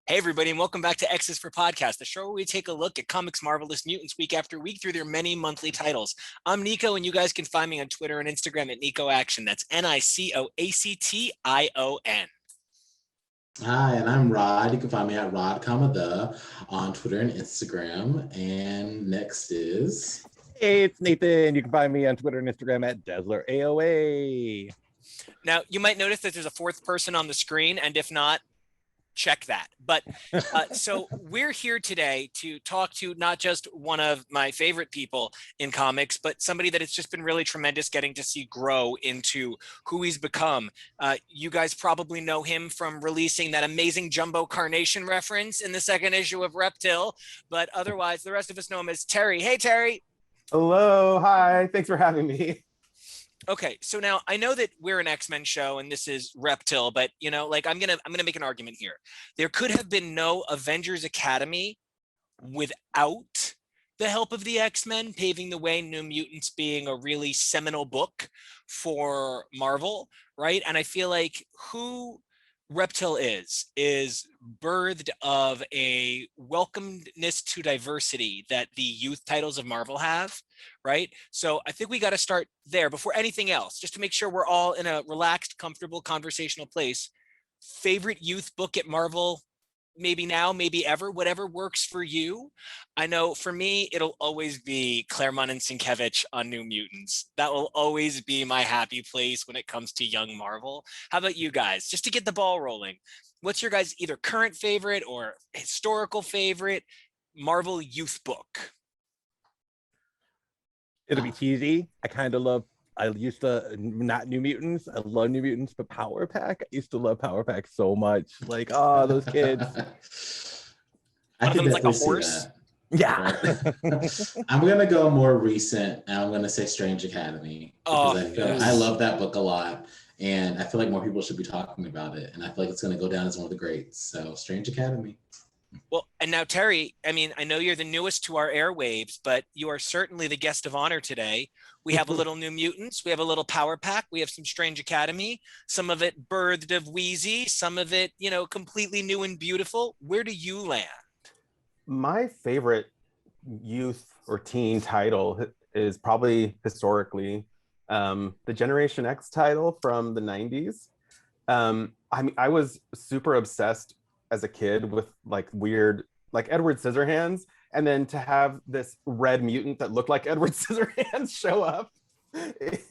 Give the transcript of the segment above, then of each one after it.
Hey, everybody, and welcome back to X's4 Podcast, the show where we take a look at comics' marvelous mutants week after week through their many monthly titles. I'm Nico, and you guys can find me on Twitter and Instagram at Nico Action. That's NicoAction. Hi, and I'm Rod. You can find me at Rod, on Twitter and Instagram. And next is... Hey, it's Nathan. You can find me on Twitter and Instagram at DazzlerAOA. Now, you might notice that there's a fourth person on the screen, and if not, check that. But so we're here today to talk to not just one of my favorite people in comics, but somebody that it's just been really tremendous getting to see grow into who he's become. You guys probably know him from releasing that amazing Jumbo Carnation reference in the second issue of Reptil, but otherwise the rest of us know him as Terry. Hey, Terry. Hello. Hi. Thanks for having me. Okay, so now I know that we're an X-Men show and this is Reptil, but you know, like I'm gonna make an argument here. There could have been no Avengers Academy without the help of the X-Men paving the way, New Mutants being a really seminal book for Marvel, right? And I feel like who Reptil is birthed of a welcomeness to diversity that the youth titles of Marvel have, right? So I think we got to start there before anything else, just to make sure we're all in a relaxed, comfortable, conversational place. Favorite youth book at Marvel, maybe now, maybe ever, whatever works for you. I know for me, it'll always be Claremont and Sienkiewicz on New Mutants. That will always be my happy place when it comes to young Marvel. How about you guys? Just to get the ball rolling, what's your guys' either current favorite or historical favorite Marvel youth book? It'll be cheesy. I used to, not New Mutants. I love New Mutants, but Power Pack. I used to love Power Pack so much. Like, oh, those kids. I One of can them's like a definitely horse. see that. Yeah. I'm going to go more recent, and I'm going to say Strange Academy. Because I love that book a lot, and I feel like more people should be talking about it, and I feel like it's going to go down as one of the greats. So Strange Academy. Well, and now, Terry, I mean, I know you're the newest to our airwaves, but you are certainly the guest of honor today. We have a little New Mutants. We have a little Power Pack. We have some Strange Academy, some of it birthed of Wheezy, some of it, you know, completely new and beautiful. Where do you land? My favorite youth or teen title is probably historically the Generation X title from the 90s. I was super obsessed as a kid with like weird, like Edward Scissorhands, and then to have this red mutant that looked like Edward Scissorhands show up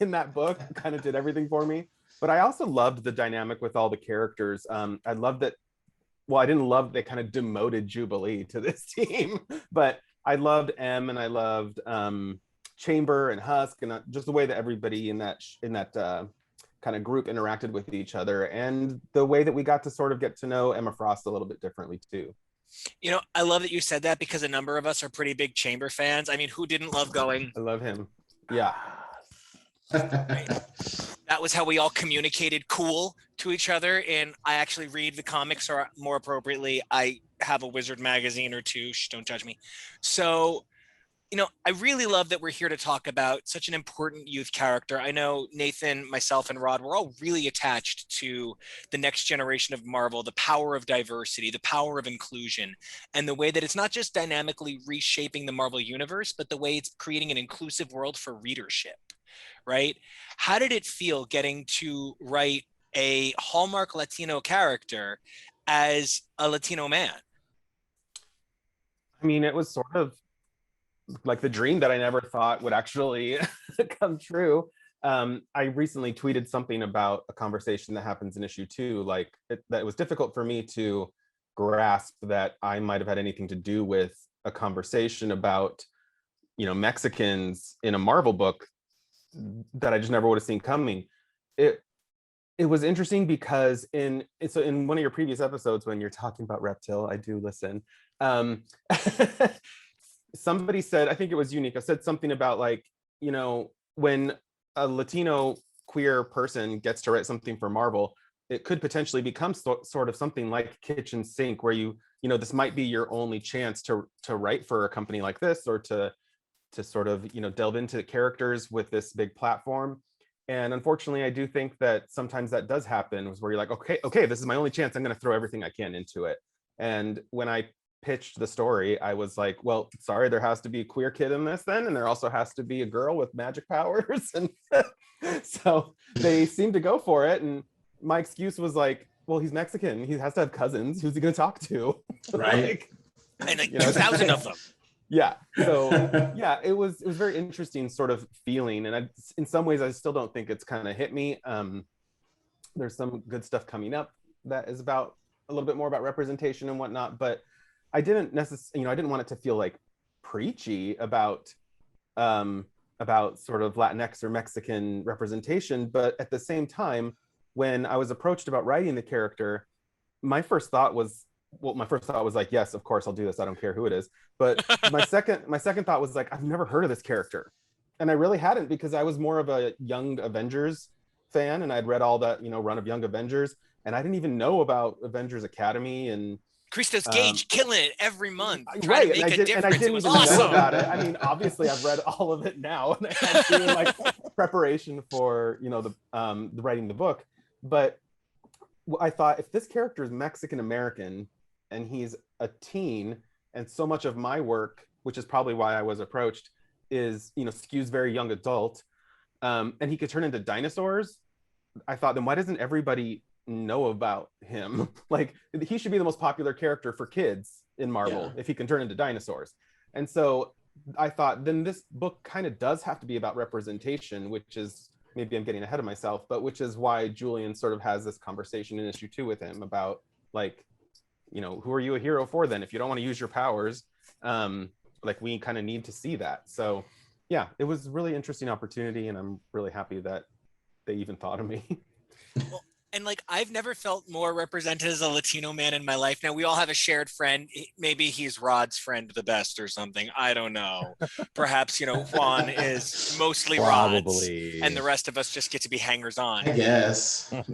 in that book kind of did everything for me. But I also loved the dynamic with all the characters. I loved that. Well, I didn't love they kind of demoted Jubilee to this team, but I loved M and I loved Chamber and Husk and just the way that everybody in that kind of group interacted with each other, and the way that we got to sort of get to know Emma Frost a little bit differently too. You know, I love that you said that because a number of us are pretty big Chamber fans. I mean, who didn't love going? I love him. Yeah. Right. That was how we all communicated cool to each other. And I actually read the comics, or more appropriately, I have a Wizard magazine or two. Shh, don't judge me. So, you know, I really love that we're here to talk about such an important youth character. I know Nathan, myself, and Rod, we're all really attached to the next generation of Marvel, the power of diversity, the power of inclusion, and the way that it's not just dynamically reshaping the Marvel universe, but the way it's creating an inclusive world for readership, right? How did it feel getting to write a Hallmark Latino character as a Latino man? I mean, it was sort of like the dream that I never thought would actually come true. I recently tweeted something about a conversation that happens in issue 2, like that it was difficult for me to grasp that I might have had anything to do with a conversation about, you know, Mexicans in a Marvel book that I just never would have seen coming. It was interesting because in one of your previous episodes when you're talking about Reptil, I do listen. Somebody said, I think it was you, Nico, said something about like, you know, when a Latino queer person gets to write something for Marvel, it could potentially become sort of something like kitchen sink, where you know, this might be your only chance to write for a company like this, or to sort of, you know, delve into characters with this big platform. And unfortunately, I do think that sometimes that does happen, where you're like, okay, this is my only chance. I'm going to throw everything I can into it. And when I pitched the story, I was like, well, sorry, there has to be a queer kid in this then, and there also has to be a girl with magic powers. And so they seemed to go for it. And my excuse was like, well, he's Mexican, he has to have cousins, who's he going to talk to? Right. And like 2,000 of them. Yeah. So yeah, it was very interesting sort of feeling. And in some ways, I still don't think it's kind of hit me. There's some good stuff coming up that is about a little bit more about representation and whatnot, but I didn't necessarily, I didn't want it to feel like preachy about sort of Latinx or Mexican representation. But at the same time, when I was approached about writing the character, my first thought was like, yes, of course I'll do this. I don't care who it is. But my second thought was like, I've never heard of this character. And I really hadn't, because I was more of a Young Avengers fan, and I'd read all that, run of Young Avengers, and I didn't even know about Avengers Academy and Christos Gage killing it every month, right, to make a difference. And I didn't was even awesome. know about it. I mean, obviously I've read all of it now, and I'm doing like preparation for the writing the book. But I thought, if this character is Mexican American and he's a teen, and so much of my work, which is probably why I was approached, is skews very young adult, and he could turn into dinosaurs, I thought, then why doesn't everybody know about him? Like, he should be the most popular character for kids in Marvel if he can turn into dinosaurs. And so I thought, then this book kind of does have to be about representation, which is, maybe I'm getting ahead of myself, but which is why Julian sort of has this conversation in issue 2 with him about, like, who are you a hero for then if you don't want to use your powers? Like, we kind of need to see that. So yeah, it was a really interesting opportunity, and I'm really happy that they even thought of me. Well, and like, I've never felt more represented as a Latino man in my life. Now, we all have a shared friend. Maybe he's Rod's friend the best or something. I don't know. Perhaps, Juan is mostly Rod's, and the rest of us just get to be hangers on. I guess. But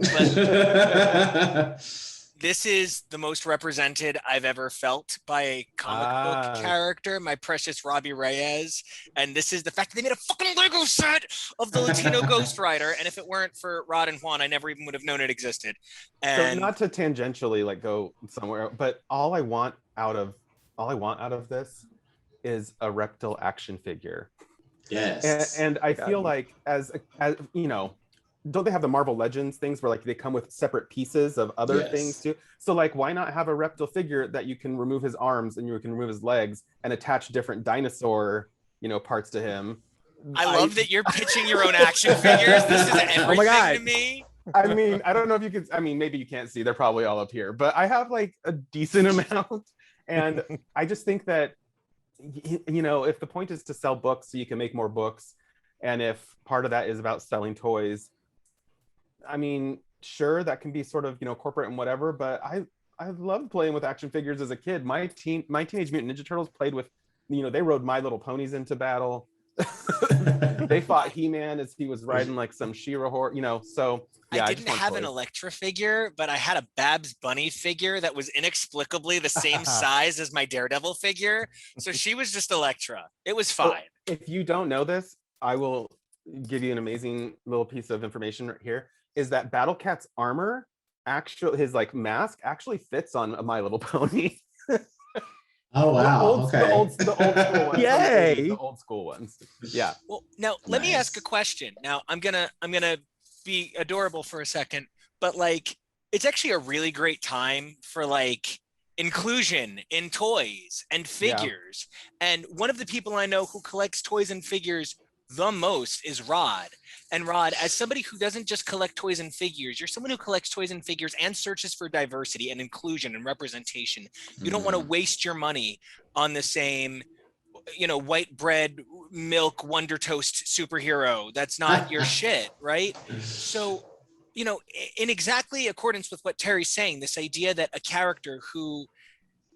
this is the most represented I've ever felt by a comic book character, my precious Robbie Reyes. And this is the fact that they made a fucking Lego set of the Latino Ghost Rider. And if it weren't for Rod and Juan, I never even would have known it existed. And so, not to tangentially like go somewhere, but all I want out of this is a Reptil action figure. Yes. And I feel like as don't they have the Marvel Legends things where like they come with separate pieces of other things too? So like, why not have a Reptil figure that you can remove his arms and you can remove his legs and attach different dinosaur, parts to him? I love that you're pitching your own action figures. This is everything to me. I mean, I don't know if you could, maybe you can't see, they're probably all up here, but I have like a decent amount. And I just think that, if the point is to sell books so you can make more books, and if part of that is about selling toys, I mean, sure, that can be sort of, corporate and whatever, but I loved playing with action figures as a kid. My Teenage Mutant Ninja Turtles played with, they rode My Little Ponies into battle. They fought He-Man as he was riding like some She-Ra horse, so yeah. I didn't have an Elektra figure, but I had a Babs Bunny figure that was inexplicably the same size as my Daredevil figure. So she was just Elektra. It was fine. Well, if you don't know this, I will give you an amazing little piece of information right here. Is that Battle Cat's armor, his like mask actually fits on a My Little Pony. Oh wow! The old school ones. Yay! The old school ones. Yeah. Well, now let me ask a question. Now I'm gonna be adorable for a second, but like, it's actually a really great time for like inclusion in toys and figures. Yeah. And one of the people I know who collects toys and figures the most is Rod. And Rod, as somebody who doesn't just collect toys and figures, you're someone who collects toys and figures and searches for diversity and inclusion and representation. You don't want to waste your money on the same, white bread, milk, Wonder Toast superhero. That's not your shit, right? So, in exactly accordance with what Terry's saying, this idea that a character who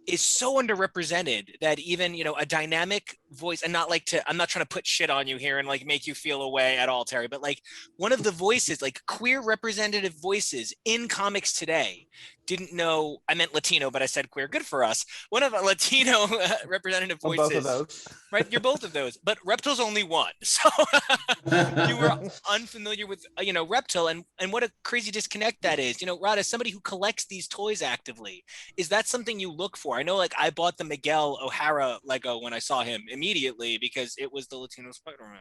is so underrepresented that even, you know, a dynamic voice, and I'm not trying to put shit on you here and like make you feel away at all, Terry, but like one of the voices, like queer representative voices in comics today didn't know, I meant Latino, but I said queer, good for us. One of the Latino representative I'm voices. both of those. Right, you're both of those, but Reptil's only one. So you were unfamiliar with, you know, Reptil, and what a crazy disconnect that is. You know, Rod, as somebody who collects these toys actively, is that something you look for? I know, like, I bought the Miguel O'Hara Lego when I saw him immediately because it was the Latino Spider-Man.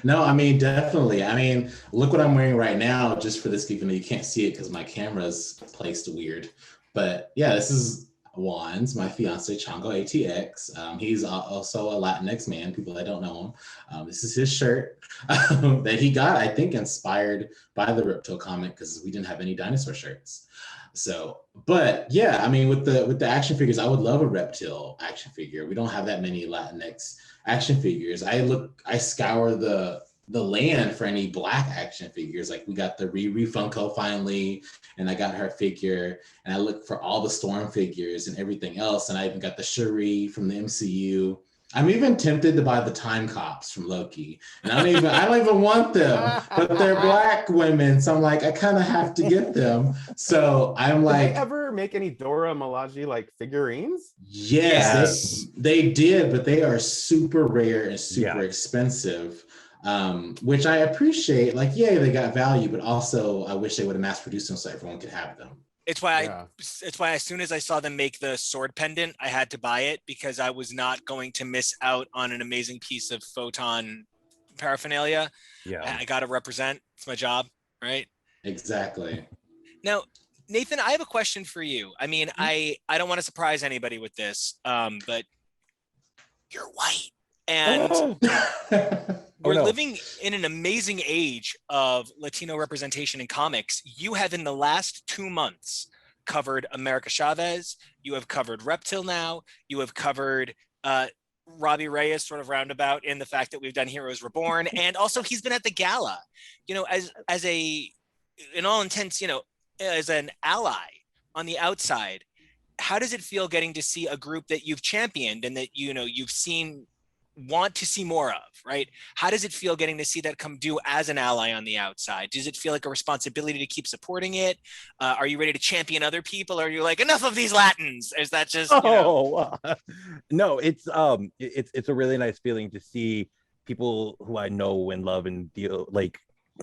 No, I mean, definitely. I mean, look what I'm wearing right now, just for this, even though you can't see it because my camera's placed weird. But yeah, this is Juan's, my fiance, Chango ATX. He's also a Latinx man, people that don't know him. This is his shirt that he got, I think, inspired by the Reptil comic because we didn't have any dinosaur shirts. So, but yeah, I mean, with the action figures, I would love a Reptil action figure. We don't have that many Latinx action figures. I scour the land for any Black action figures. Like we got the Riri Funko finally, and I got her figure, and I look for all the Storm figures and everything else. And I even got the Shuri from the MCU. I'm even tempted to buy the Time Cops from Loki, and I don't even want them, but they're Black women, so I'm like, I kind of have to get them. So I'm like, did they ever make any Dora Milaje like figurines? Yes, they did, but they are super rare and super expensive, which I appreciate. Like, yeah, they got value, but also I wish they would have mass produced them so everyone could have them. It's why as soon as I saw them make the sword pendant, I had to buy it because I was not going to miss out on an amazing piece of photon paraphernalia. Yeah, I got to represent. It's my job, right? Exactly. Now, Nathan, I have a question for you. I mean, I don't want to surprise anybody with this, but you're white, and we're living in an amazing age of Latino representation in comics. You have, in the last 2 months, covered America Chavez. You have covered Reptil now. You have covered Robbie Reyes, sort of roundabout in the fact that we've done Heroes Reborn. And also he's been at the gala, you know, as in all intents, you know, as an ally on the outside. How does it feel getting to see a group that you've championed and that, you know, you've seen, want to see more of, right? How does it feel getting to see that come due as an ally on the outside? Does it feel like a responsibility to keep supporting it? Are you ready to champion other people? Or are you like, enough of these Latins? Is that just, you know? No, it's a really nice feeling to see people who I know and love and deal like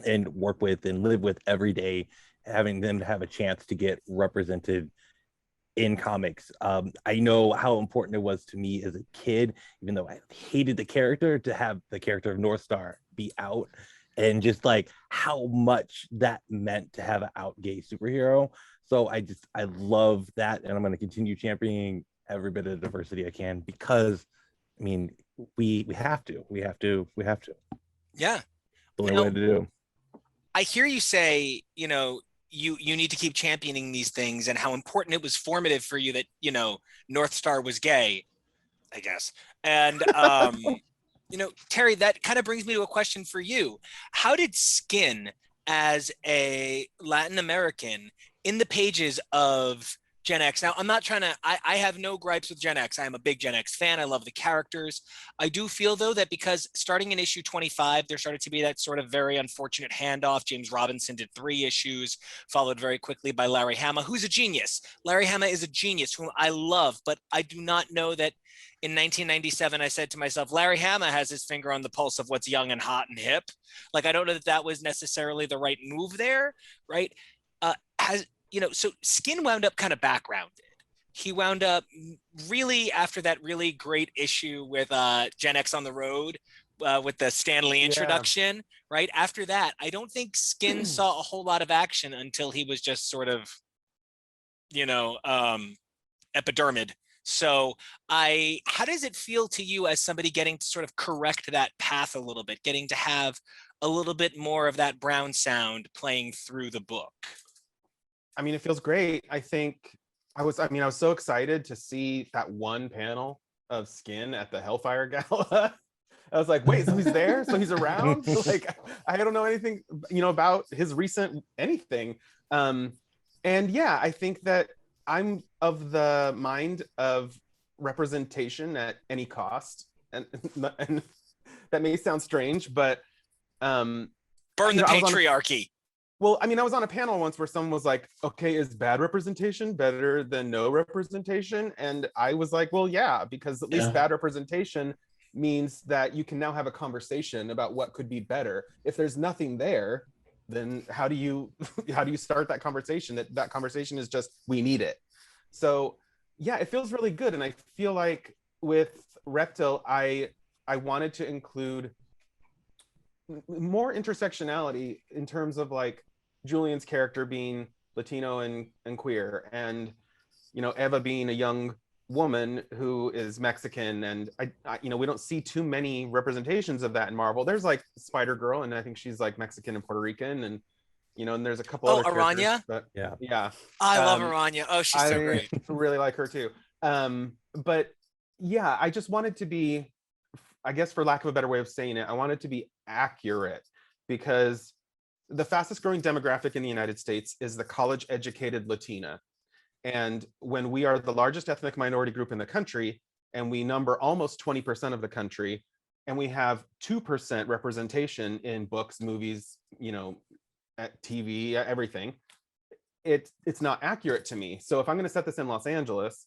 and work with and live with every day, having them to have a chance to get represented in comics. I know how important it was to me as a kid, even though I hated the character, to have the character of North Star be out, and just like how much that meant to have an out gay superhero. So I love that, and I'm going to continue championing every bit of diversity I can, because I mean, we have to. Yeah. The only way to do. I hear you say, you know, you need to keep championing these things, and how important it was formative for you that, you know, North Star was gay, I guess. And you know, Terry, that kind of brings me to a question for you. How did Skin, as a Latin American in the pages of Gen X. Now, I'm not trying to, I have no gripes with Gen X. I am a big Gen X fan. I love the characters. I do feel, though, that because starting in issue 25, there started to be that sort of very unfortunate handoff. James Robinson did 3 issues, followed very quickly by Larry Hama, who's a genius. Larry Hama is a genius whom I love, but I do not know that in 1997, I said to myself, Larry Hama has his finger on the pulse of what's young and hot and hip. Like, I don't know that that was necessarily the right move there, right? You know, so Skin wound up kind of backgrounded. He wound up really, after that really great issue with Gen X on the Road, with the Stanley introduction, right? After that, I don't think Skin saw a whole lot of action until he was just sort of, you know, epidermid. So how does it feel to you as somebody getting to sort of correct that path a little bit, getting to have a little bit more of that brown sound playing through the book? I mean, it feels great. I think I was so excited to see that one panel of Skin at the Hellfire Gala. I was like, wait, so he's there? So he's around? Like, I don't know anything, you know, about his recent anything. And yeah, I think that I'm of the mind of representation at any cost, and that may sound strange, but burn the patriarchy. Well, I mean, I was on a panel once where someone was like, okay, is bad representation better than no representation? And I was like, well, yeah, because at least bad representation means that you can now have a conversation about what could be better. If there's nothing there, then how do you start that conversation? That conversation is just, we need it. So yeah, it feels really good. And I feel like with Reptil, I wanted to include more intersectionality in terms of like Julian's character being Latino and queer, and Eva being a young woman who is Mexican, and I we don't see too many representations of that in Marvel. There's like Spider-Girl, and I think she's like Mexican and Puerto Rican, and and there's a couple other Aranya. But yeah, I love Aranya. Oh, she's so great. I really like her too. But yeah, I just wanted to be, I guess for lack of a better way of saying it, I wanted to be accurate, because the fastest growing demographic in the United States is the college educated Latina. And when we are the largest ethnic minority group in the country, and we number almost 20% of the country, and we have 2% representation in books, movies, at TV, everything, it's not accurate to me. So if I'm going to set this in Los Angeles,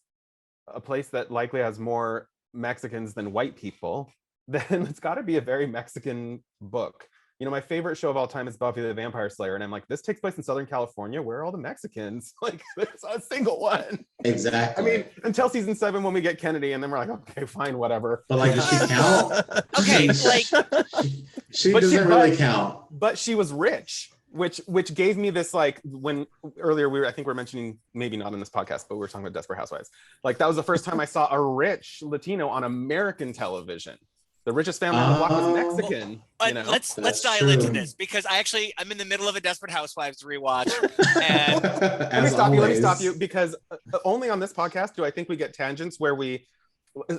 a place that likely has more Mexicans than white people, then it's got to be a very Mexican book. My favorite show of all time is Buffy the Vampire Slayer, and I'm like, this takes place in Southern California. Where are all the Mexicans? Like, there's not a single one. Exactly. I mean, until season 7 when we get Kennedy, and then we're like, okay, fine, whatever. But like, does she count? Okay, like she doesn't really count. But she was rich, which gave me this, like, when earlier I think we were mentioning, maybe not in this podcast, but we were talking about Desperate Housewives. Like, that was the first time I saw a rich Latino on American television. The richest family on the block was Mexican. Let's dial into this, because I'm in the middle of a Desperate Housewives rewatch. And let me stop you, because only on this podcast do I think we get tangents where we,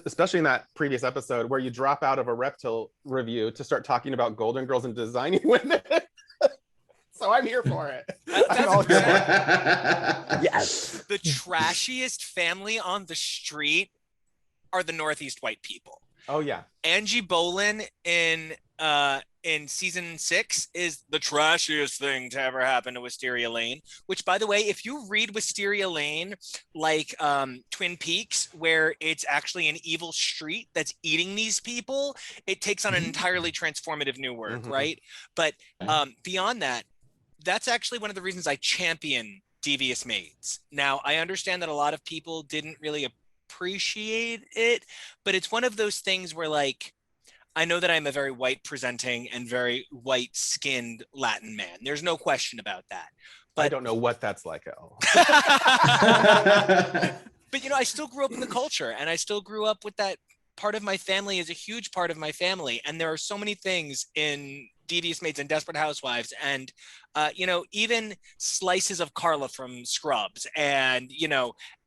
especially in that previous episode, where you drop out of a Reptil review to start talking about Golden Girls and designing women. So I'm here for it. Yes. The trashiest family on the street are the Northeast white people. Oh yeah. Angie Boleyn in season 6 is the trashiest thing to ever happen to Wisteria Lane, which, by the way, if you read Wisteria Lane like Twin Peaks, where it's actually an evil street that's eating these people, it takes on an entirely transformative new work, right? But beyond that, that's actually one of the reasons I champion Devious Maids. Now, I understand that a lot of people didn't really appreciate it, but it's one of those things where, like, I know that I'm a very white presenting and very white skinned Latin man. There's no question about that. But I don't know what that's like at all. But I still grew up in the culture, and I still grew up with that. Part of my family is a huge part of my family, and there are so many things in Devious Maids and Desperate Housewives, and even slices of Carla from Scrubs, and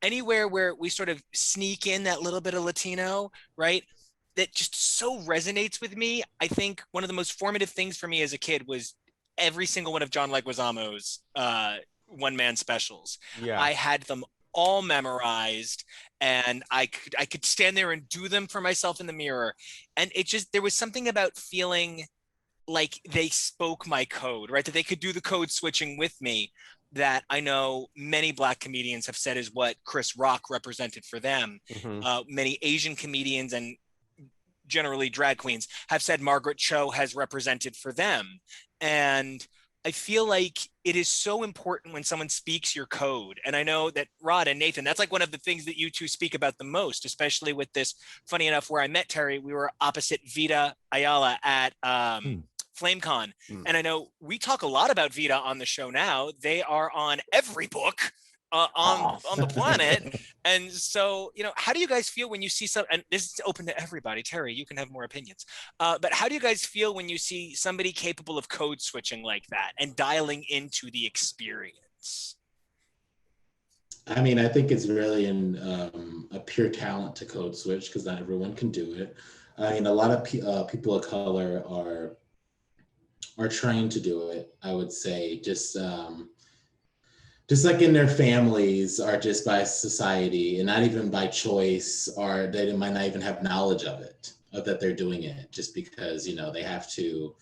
anywhere where we sort of sneak in that little bit of Latino, right, that just so resonates with me. I think one of the most formative things for me as a kid was every single one of John Leguizamo's one-man specials. Yeah, I had them all memorized, and I could stand there and do them for myself in the mirror, and there was something about feeling like they spoke my code, right? That they could do the code switching with me, that I know many Black comedians have said is what Chris Rock represented for them. Many Asian comedians and generally drag queens have said Margaret Cho has represented for them. And I feel like it is so important when someone speaks your code. And I know that Rod and Nathan, that's like one of the things that you two speak about the most, especially with this. Funny enough, where I met Terry, we were opposite Vita Ayala at FlameCon. And I know we talk a lot about Vita on the show now. They are on every book on the planet. And so, how do you guys feel when you see some, and this is open to everybody, Terry, you can have more opinions, but how do you guys feel when you see somebody capable of code switching like that and dialing into the experience? I mean, I think it's really a pure talent to code switch, because not everyone can do it. I mean, a lot of people of color are trained to do it, I would say. Just just like in their families or just by society and not even by choice, or they might not even have knowledge of it, of that they're doing it just because, they have to.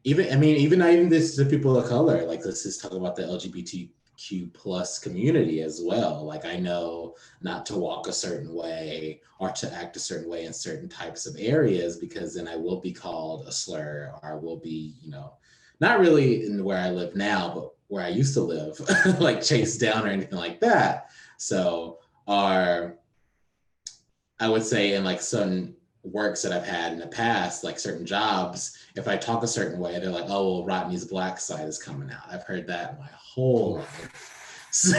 Even not even this to people of color, like let's just talk about the LGBTQ plus community as well. Like I know not to walk a certain way or to act a certain way in certain types of areas, because then I will be called a slur, or I will be, not really in where I live now, but where I used to live, like chased down or anything like that. So, or I would say in like certain works that I've had in the past, like certain jobs, if I talk a certain way, they're like, oh, well, Rodney's black side is coming out. I've heard that my whole life. So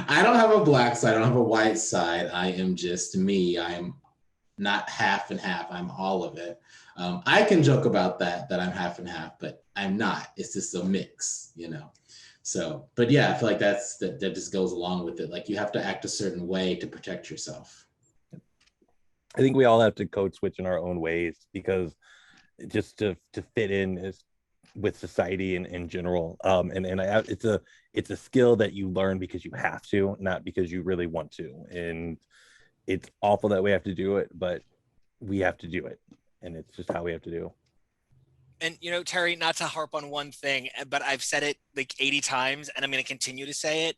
I don't have a black side. I don't have a white side. I am just me. I am not half and half. I'm all of it. I can joke about that I'm half and half, but I'm not. It's just a mix, So, but yeah, I feel like that just goes along with it. Like you have to act a certain way to protect yourself. I think we all have to code switch in our own ways, because just to fit in is with society in general. It's a skill that you learn because you have to, not because you really want to. And it's awful that we have to do it, but we have to do it. And it's just how we have to do. And, Terry, not to harp on one thing, but I've said it like 80 times, and I'm going to continue to say it,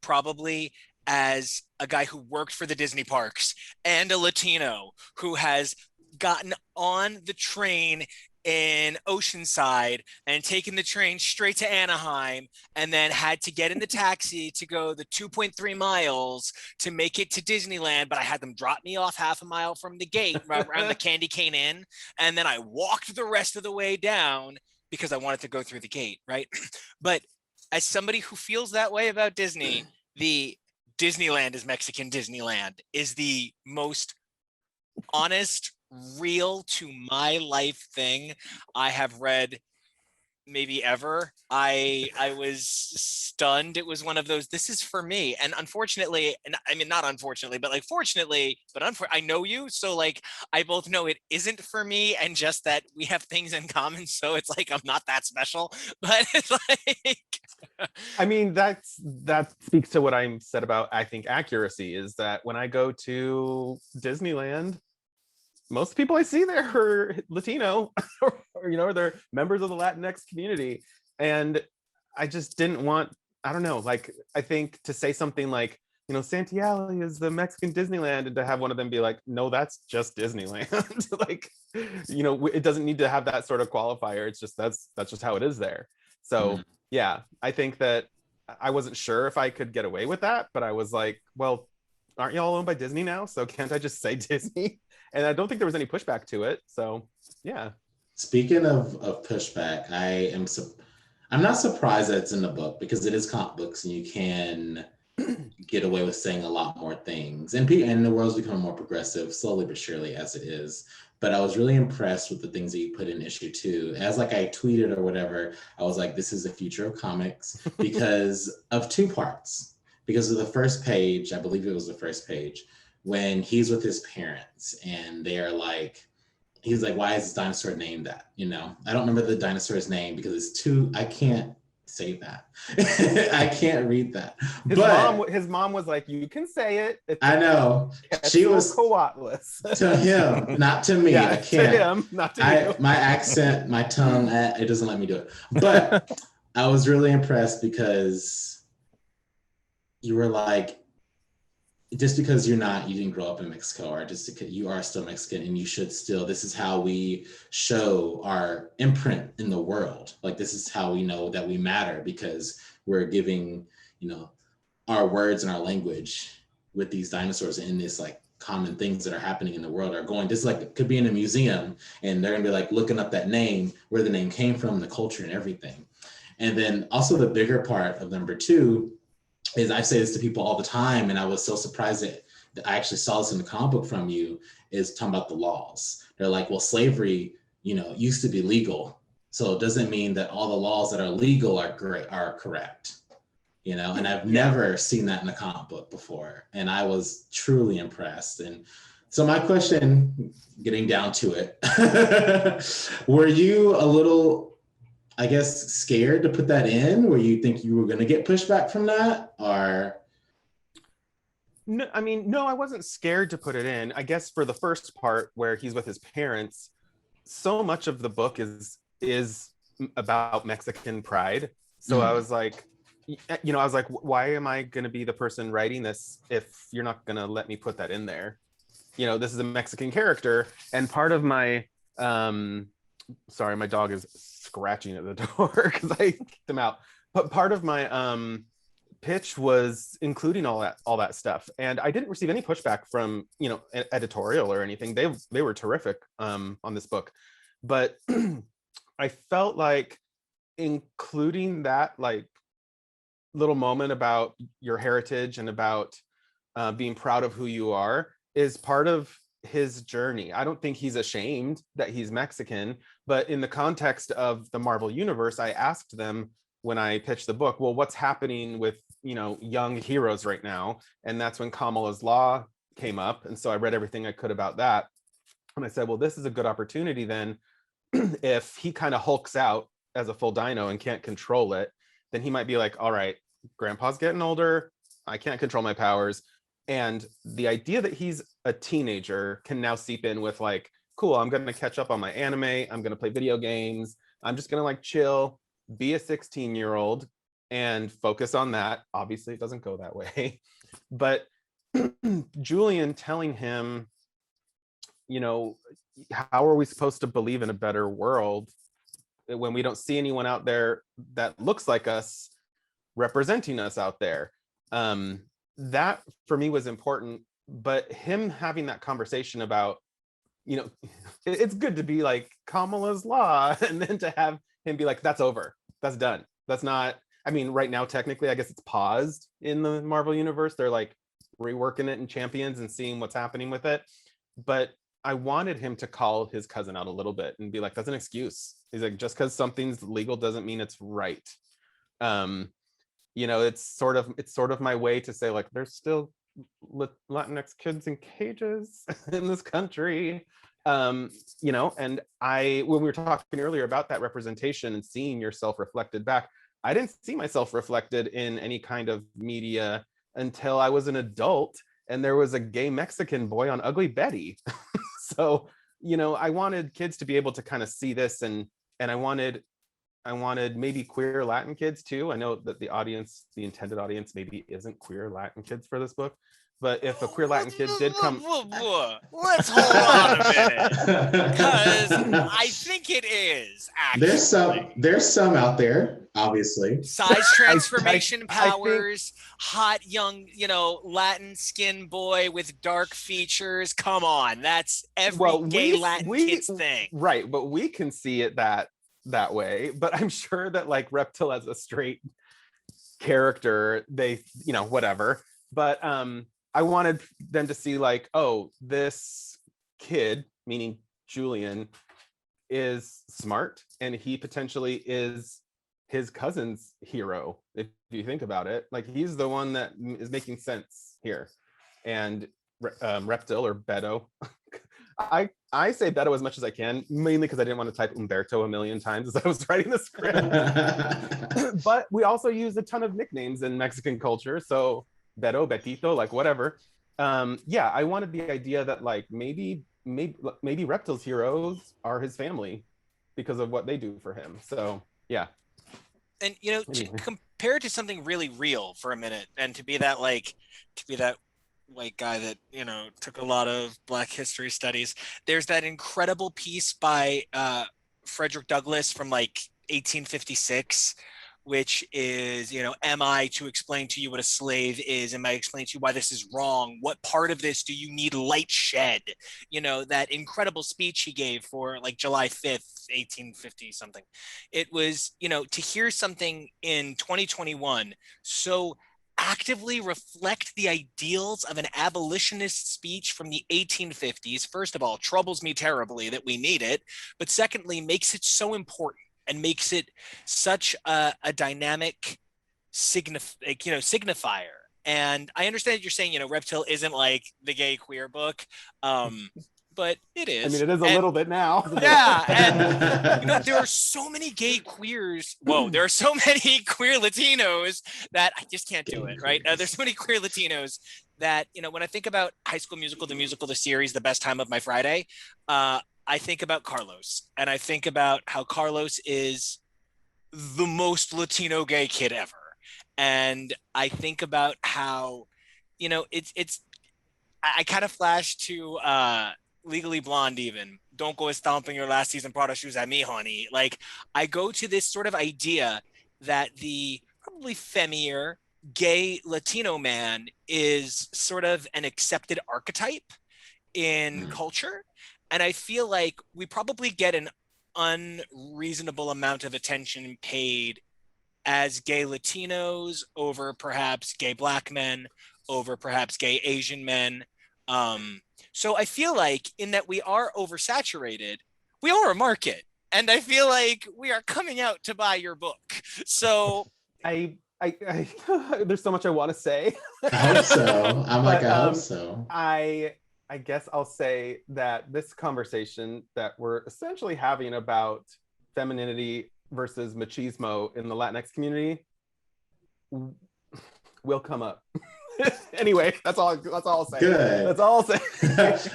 probably as a guy who worked for the Disney parks and a Latino who has gotten on the train in Oceanside and taken the train straight to Anaheim, and then had to get in the taxi to go the 2.3 miles to make it to Disneyland. But I had them drop me off half a mile from the gate around the Candy Cane Inn. And then I walked the rest of the way down because I wanted to go through the gate, right? But as somebody who feels that way about Disney, the Disneyland is Mexican Disneyland is the most honest, real to my life thing I have read maybe ever. I was stunned. It was one of those, this is for me. And unfortunately, and I mean, not unfortunately, but like fortunately, but I know you. So like, I both know it isn't for me, and just that we have things in common. So it's like, I'm not that special, but it's like, I mean, that speaks to what I said about, I think, accuracy, is that when I go to Disneyland, most people I see there are Latino, or they're members of the Latinx community. And I just didn't want, I don't know, like, I think to say something like, Santiago is the Mexican Disneyland, and to have one of them be like, no, that's just Disneyland. Like, it doesn't need to have that sort of qualifier. It's just, that's just how it is there. So yeah, I think that I wasn't sure if I could get away with that, but I was like, well, aren't y'all owned by Disney now? So can't I just say Disney? And I don't think there was any pushback to it. So yeah. Speaking of pushback, I'm not surprised that it's in the book, because it is comic books and you can get away with saying a lot more things. And the world's becoming more progressive slowly but surely as it is. But I was really impressed with the things that you put in issue 2. As like I tweeted or whatever, I was like, this is the future of comics, because of 2 parts. Because of the first page, I believe it was the first page, when he's with his parents and they're like, he's like, why is this dinosaur named that? I don't remember the dinosaur's name because it's too, I can't say that. I can't read that. His mom was like, you can say it. I know. She was Coatless. To him, not to me. Yeah, I can't. To him, not to you. My accent, my tongue, it doesn't let me do it. But I was really impressed because you were like, just because you didn't grow up in Mexico, or just because you are still Mexican, and you should still, this is how we show our imprint in the world. Like, this is how we know that we matter, because we're giving, our words and our language with these dinosaurs, and this like common things that are happening in the world are going, this like could be in a museum and they're gonna be like looking up that name, where the name came from, the culture and everything. And then also the bigger part of number 2 is, I say this to people all the time, and I was so surprised that I actually saw this in the comic book from you, is talking about the laws. They're like, well, slavery, used to be legal. So it doesn't mean that all the laws that are legal are correct, and I've never seen that in a comic book before. And I was truly impressed. And so my question, getting down to it, were you a little, I guess, scared to put that in? Where you think you were going to get pushback from that? Or No, I mean, no, I wasn't scared to put it in. I guess for the first part where he's with his parents, so much of the book is about Mexican pride. So I was like, I was like, why am I going to be the person writing this if you're not going to let me put that in there? This is a Mexican character, and part of my sorry, my dog is scratching at the door because I kicked him out. But part of my pitch was including all that stuff, and I didn't receive any pushback from editorial or anything. They were terrific on this book, but I felt like including that like little moment about your heritage and about being proud of who you are is part of his journey. I don't think he's ashamed that he's Mexican, but in the context of the Marvel universe, I asked them when I pitched the book, well, what's happening with young heroes right now? And that's when Kamala's Law came up, and so I read everything I could about that, and I said, well, this is a good opportunity then. If he kind of hulks out as a full dino and can't control it, then he might be like, all right, grandpa's getting older, I can't control my powers. And the idea that he's a teenager can now seep in with like, cool, I'm going to catch up on my anime, I'm going to play video games, I'm just going to like chill, be a 16-year-old and focus on that. Obviously it doesn't go that way, but Julian telling him, how are we supposed to believe in a better world when we don't see anyone out there that looks like us representing us out there? That for me was important, but him having that conversation about, it's good to be like Kamala's Law, and then to have him be like, that's over, that's done. That's not, I mean, right now, technically, I guess it's paused in the Marvel universe. They're like reworking it in Champions and seeing what's happening with it. But I wanted him to call his cousin out a little bit and be like, that's an excuse. He's like, just because something's legal doesn't mean it's right. It's sort of my way to say like, there's still Latinx kids in cages in this country. And when we were talking earlier about that representation and seeing yourself reflected back, I didn't see myself reflected in any kind of media until I was an adult and there was a gay Mexican boy on Ugly Betty. So, I wanted kids to be able to kind of see this, and I wanted maybe queer Latin kids too. I know that the intended audience maybe isn't queer Latin kids for this book, but if a queer Latin kid did come, let's hold on a minute, because I think it is actually. There's some out there, obviously. Size transformation powers, hot young, Latin skin boy with dark features. Come on, that's every gay Latin kid's thing, right? But we can see it that way. But I'm sure that like Reptil as a straight character, they, whatever. But I wanted them to see like, oh, this kid, meaning Julian, is smart, and he potentially is his cousin's hero. If you think about it, like he's the one that is making sense here. And Reptil, or Beto, I say Beto as much as I can, mainly because I didn't want to type Umberto a million times as I was writing the script. But we also use a ton of nicknames in Mexican culture, so Beto, Betito, like whatever. I wanted the idea that like maybe Reptil's heroes are his family because of what they do for him. So yeah. And to compare it to something really real for a minute, and to be that white guy that took a lot of Black history studies, there's that incredible piece by Frederick Douglass from like 1856, which is, am I to explain to you what a slave is? Am I explaining to you why this is wrong? What part of this do you need light shed? That incredible speech he gave for like July 5th, 1850 something. It was, to hear something in 2021 so actively reflect the ideals of an abolitionist speech from the 1850s, first of all, troubles me terribly that we need it, but secondly, makes it so important and makes it such a dynamic signifier. And I understand that you're saying, Reptil isn't like the gay queer book. but it is. I mean, it is a little bit now. Yeah, and there are so many gay queers. Whoa, there are so many queer Latinos that I just can't do it, right? There's so many queer Latinos that, when I think about High School Musical, the musical, the series, the best time of my Friday, I think about Carlos, and I think about how Carlos is the most Latino gay kid ever. And I think about how, I kind of flash to Legally Blonde even. Don't go stomping your last season Prada shoes at me, honey. Like, I go to this sort of idea that the probably femmier gay Latino man is sort of an accepted archetype in culture. And I feel like we probably get an unreasonable amount of attention paid as gay Latinos over perhaps gay Black men, over perhaps gay Asian men. So I feel like in that we are oversaturated, we are a market. And I feel like we are coming out to buy your book. So I there's so much I want to say. I hope so. I hope so. I guess I'll say that this conversation that we're essentially having about femininity versus machismo in the Latinx community will come up. Anyway, that's all I'll say. Good. That's all I'll say.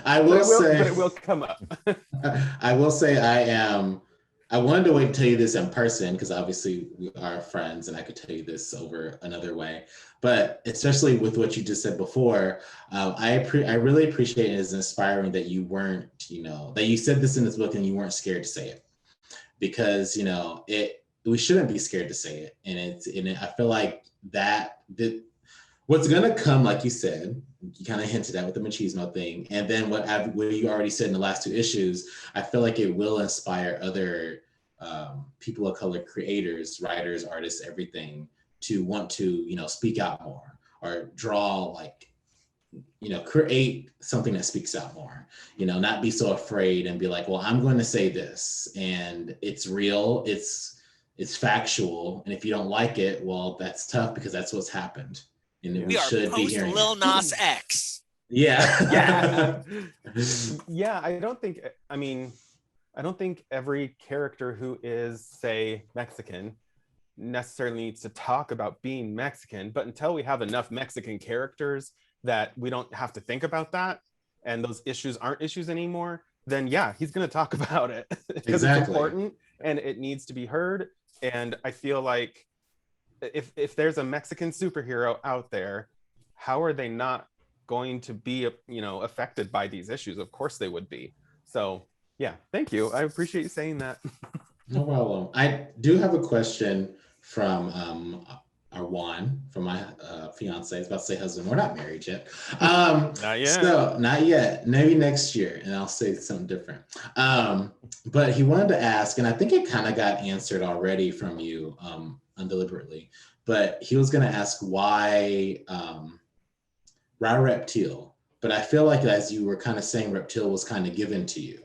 I will say, but it will come up. I will say I wanted to wait and tell you this in person because obviously we are friends and I could tell you this over another way. But especially with what you just said before, I really appreciate it as inspiring that you weren't, that you said this in this book and you weren't scared to say it, because we shouldn't be scared to say it, and I feel like that what's gonna come, like you said, you kind of hinted at with the machismo thing, and then what you already said in the last two issues, I feel like it will inspire other people of color, creators, writers, artists, everything, to want to, speak out more or draw, create something that speaks out more, not be so afraid and be like, well, I'm going to say this and it's real, it's factual. And if you don't like it, well, that's tough because that's what's happened. And we should be hearing Lil Nas X. Yeah. Yeah. I don't think every character who is, say, Mexican necessarily needs to talk about being Mexican, but until we have enough Mexican characters that we don't have to think about that and those issues aren't issues anymore, then yeah, he's going to talk about it because it's important and it needs to be heard. And I feel like if there's a Mexican superhero out there, how are they not going to be, affected by these issues? Of course they would be. So yeah, thank you. I appreciate you saying that. No problem. I do have a question from our Juan, from my fiance. I was about to say husband. We're not married yet. Not yet. So not yet. Maybe next year, and I'll say something different. But he wanted to ask, and I think it kind of got answered already from you, undeliberately. But he was going to ask why Reptil. But I feel like, as you were kind of saying, Reptil was kind of given to you.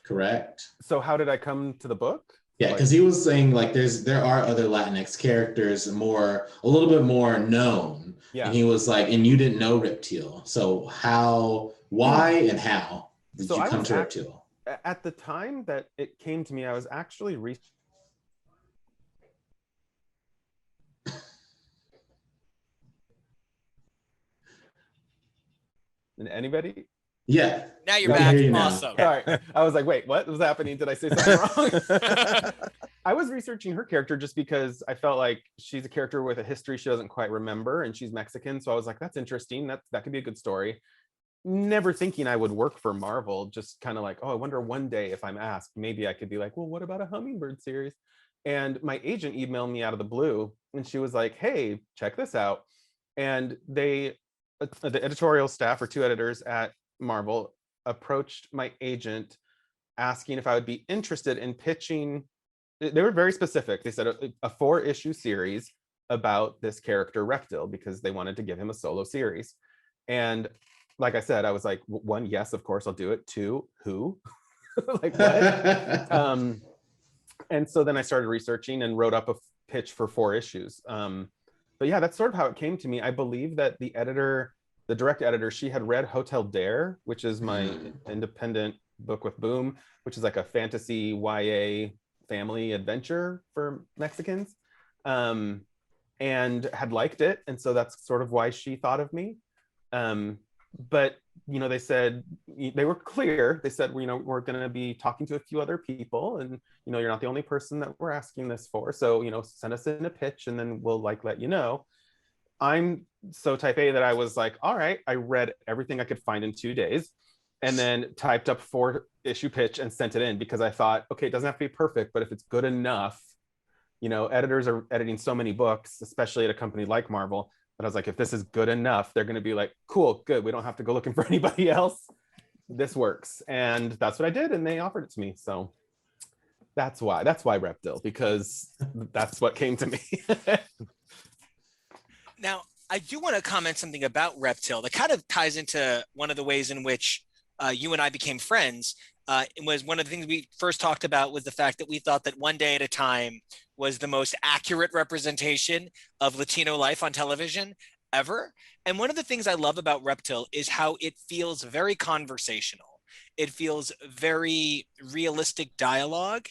Correct? So how did I come to the book? Yeah, because he was saying there are other Latinx characters a little bit more known. Yeah. And he was like, and you didn't know Reptil. So why and how did you come to Reptil? At the time that it came to me, I was actually Anybody? Yeah. Now you're back. Awesome. Sorry. I was like, wait, what was happening? Did I say something wrong? I was researching her character just because I felt like she's a character with a history she doesn't quite remember, and she's Mexican. So I was like, that's interesting. That could be a good story. Never thinking I would work for Marvel, just kind of like, oh, I wonder one day if I'm asked, maybe I could be like, well, what about a Hummingbird series? And my agent emailed me out of the blue, and she was like, hey, check this out. And the editorial staff, or two editors at Marvel, approached my agent asking if I would be interested in pitching. They were very specific. They said a 4-issue series about this character Reptil, because they wanted to give him a solo series. And like I said, I was like, 1, yes, of course I'll do it. 2, who? Like what? And so then I started researching and wrote up a pitch for 4 issues. But yeah, that's sort of how it came to me. I believe that the editor the direct editor, she had read Hotel Dare, which is my independent book with Boom, which is like a fantasy YA family adventure for Mexicans, and had liked it. And so that's sort of why she thought of me. But, you know, they said, they were clear. They said, you know, we're going to be talking to a few other people, and, you know, you're not the only person that we're asking this for. So, you know, send us in a pitch and then we'll like let you know. I'm so type A that I was like, all right, I read everything I could find in 2 days and then typed up 4-issue pitch and sent it in, because I thought, okay, it doesn't have to be perfect, but if it's good enough, you know, editors are editing so many books, especially at a company like Marvel. But I was like, if this is good enough, they're going to be like, cool, good. We don't have to go looking for anybody else. This works. And that's what I did. And they offered it to me. So that's why Reptil, because that's what came to me. Now, I do want to comment something about Reptil that kind of ties into one of the ways in which you and I became friends. It was one of the things we first talked about was the fact that we thought that One Day at a Time was the most accurate representation of Latino life on television ever. And one of the things I love about Reptil is how it feels very conversational. It feels very realistic dialogue.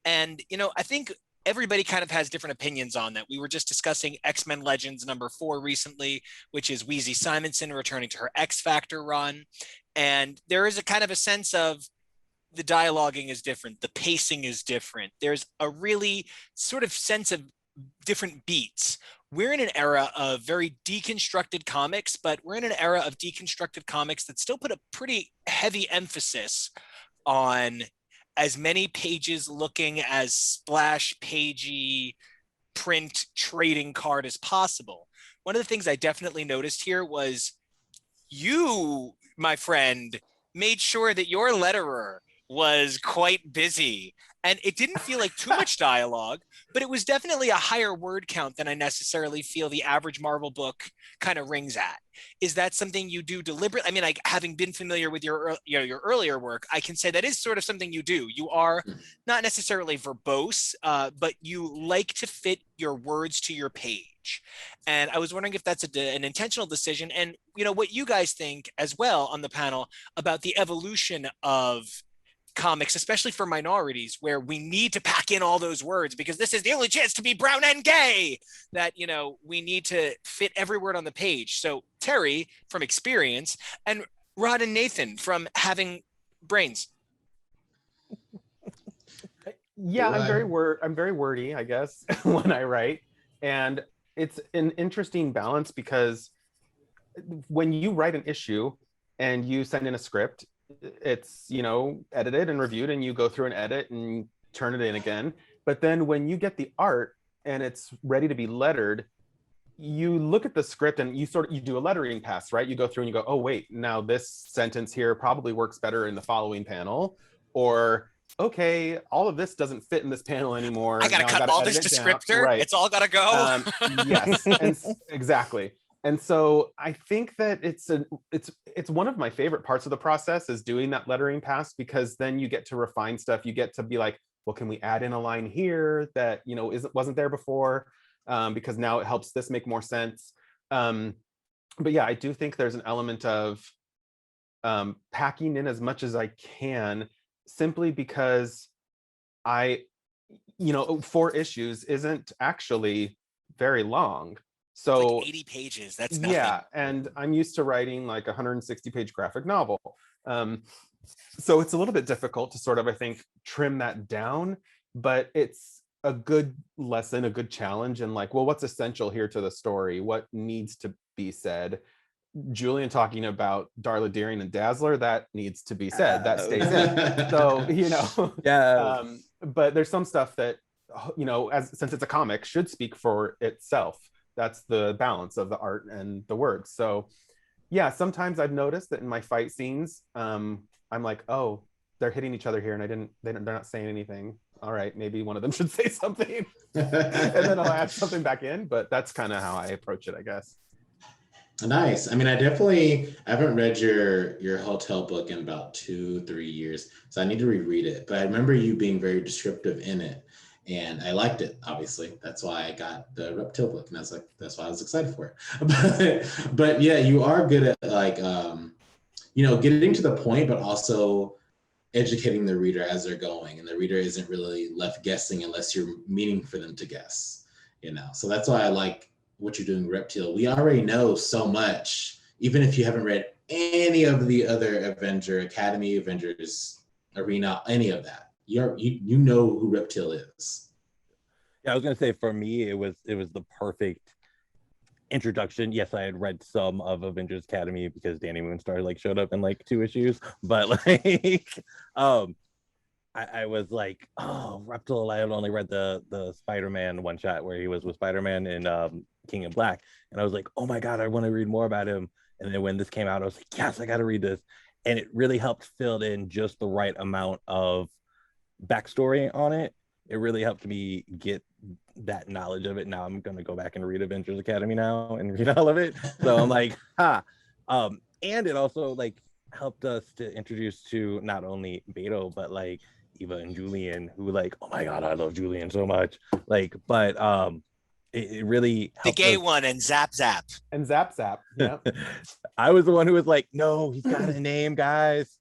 And, you know, I think everybody kind of has different opinions on that. We were just discussing X-Men Legends #4 recently, which is Weezie Simonson returning to her X Factor run. And there is a kind of a sense of the dialoguing is different. The pacing is different. There's a really sort of sense of different beats. We're in an era of very deconstructed comics, but we're in an era of deconstructed comics that still put a pretty heavy emphasis on as many pages looking as splash pagey print trading card as possible. One of the things I definitely noticed here was you, my friend, made sure that your letterer was quite busy, and it didn't feel like too much dialogue, but it was definitely a higher word count than I necessarily feel the average Marvel book kind of rings at. Is that something you do deliberately? I mean, like, having been familiar with your earlier work, I can say that is sort of something you do. You are not necessarily verbose, but you like to fit your words to your page. And I was wondering if that's an intentional decision, and, you know, what you guys think as well on the panel about the evolution of comics, especially for minorities, where we need to pack in all those words because this is the only chance to be brown and gay, that, you know, we need to fit every word on the page. So Terry, from experience, and Rod and Nathan, from having brains. Yeah, I'm very wordy, I guess, when I write. And it's an interesting balance, because when you write an issue and you send in a script, it's, you know, edited and reviewed, and you go through and edit and turn it in again. But then when you get the art and it's ready to be lettered, you look at the script and you do a lettering pass, right? You go through and you go, oh wait, now this sentence here probably works better in the following panel, or okay, all of this doesn't fit in this panel anymore. I gotta cut all this descriptor. Right. It's all gotta go. Yes, and exactly. And so I think that it's one of my favorite parts of the process is doing that lettering pass, because then you get to refine stuff. You get to be like, well, can we add in a line here that, you know, wasn't there before? Because now it helps this make more sense. But yeah, I do think there's an element of packing in as much as I can, simply because you know, 4 issues isn't actually very long. So like 80 pages, that's nothing. Yeah, and I'm used to writing like a 160-page graphic novel. So it's a little bit difficult to sort of, I think, trim that down, but it's a good lesson, a good challenge, and like, well, what's essential here to the story? What needs to be said? Julian talking about Darla Deering and Dazzler, that needs to be said, that stays in. So, you know, yeah. But there's some stuff that, you know, since it's a comic, should speak for itself. That's the balance of the art and the words. So yeah, sometimes I've noticed that in my fight scenes, I'm like, oh, they're hitting each other here, and they're not saying anything. All right, maybe one of them should say something, and then I'll add something back in. But that's kind of how I approach it, I guess. Nice. I mean, I haven't read your hotel book in about 2-3 years, so I need to reread it. But I remember you being very descriptive in it. and I liked it. Obviously, that's why I got the Reptil book, and I was like, that's why I was excited for it. But yeah, you are good at like getting to the point, but also educating the reader as they're going, and the reader isn't really left guessing unless you're meaning for them to guess. So that's why I like what you're doing, Reptil. We already know so much, even if you haven't read any of the other Avenger Academy, Avengers Arena, any of that. You know who Reptil is. Yeah, I was gonna say for me, it was the perfect introduction. Yes, I had read some of Avengers Academy because Danny Moonstar like showed up in like 2 issues, but like I was like, oh, Reptil. I had only read the Spider-Man one shot where he was with Spider-Man in King in Black, and I was like, oh my god, I want to read more about him. And then when this came out, I was like, yes, I got to read this, and it really helped fill in just the right amount of backstory on it. It really helped me get that knowledge of it. Now I'm gonna go back and read Avengers Academy now and read all of it. So I'm like, and it also like helped us to introduce to not only Beto but like Eva and Julian, who like, oh my god, I love Julian so much. Like, but it really The helped gay us. one and Zap Zap. And Zap Zap. Yeah. I was the one who was like, no, he's got a name, guys.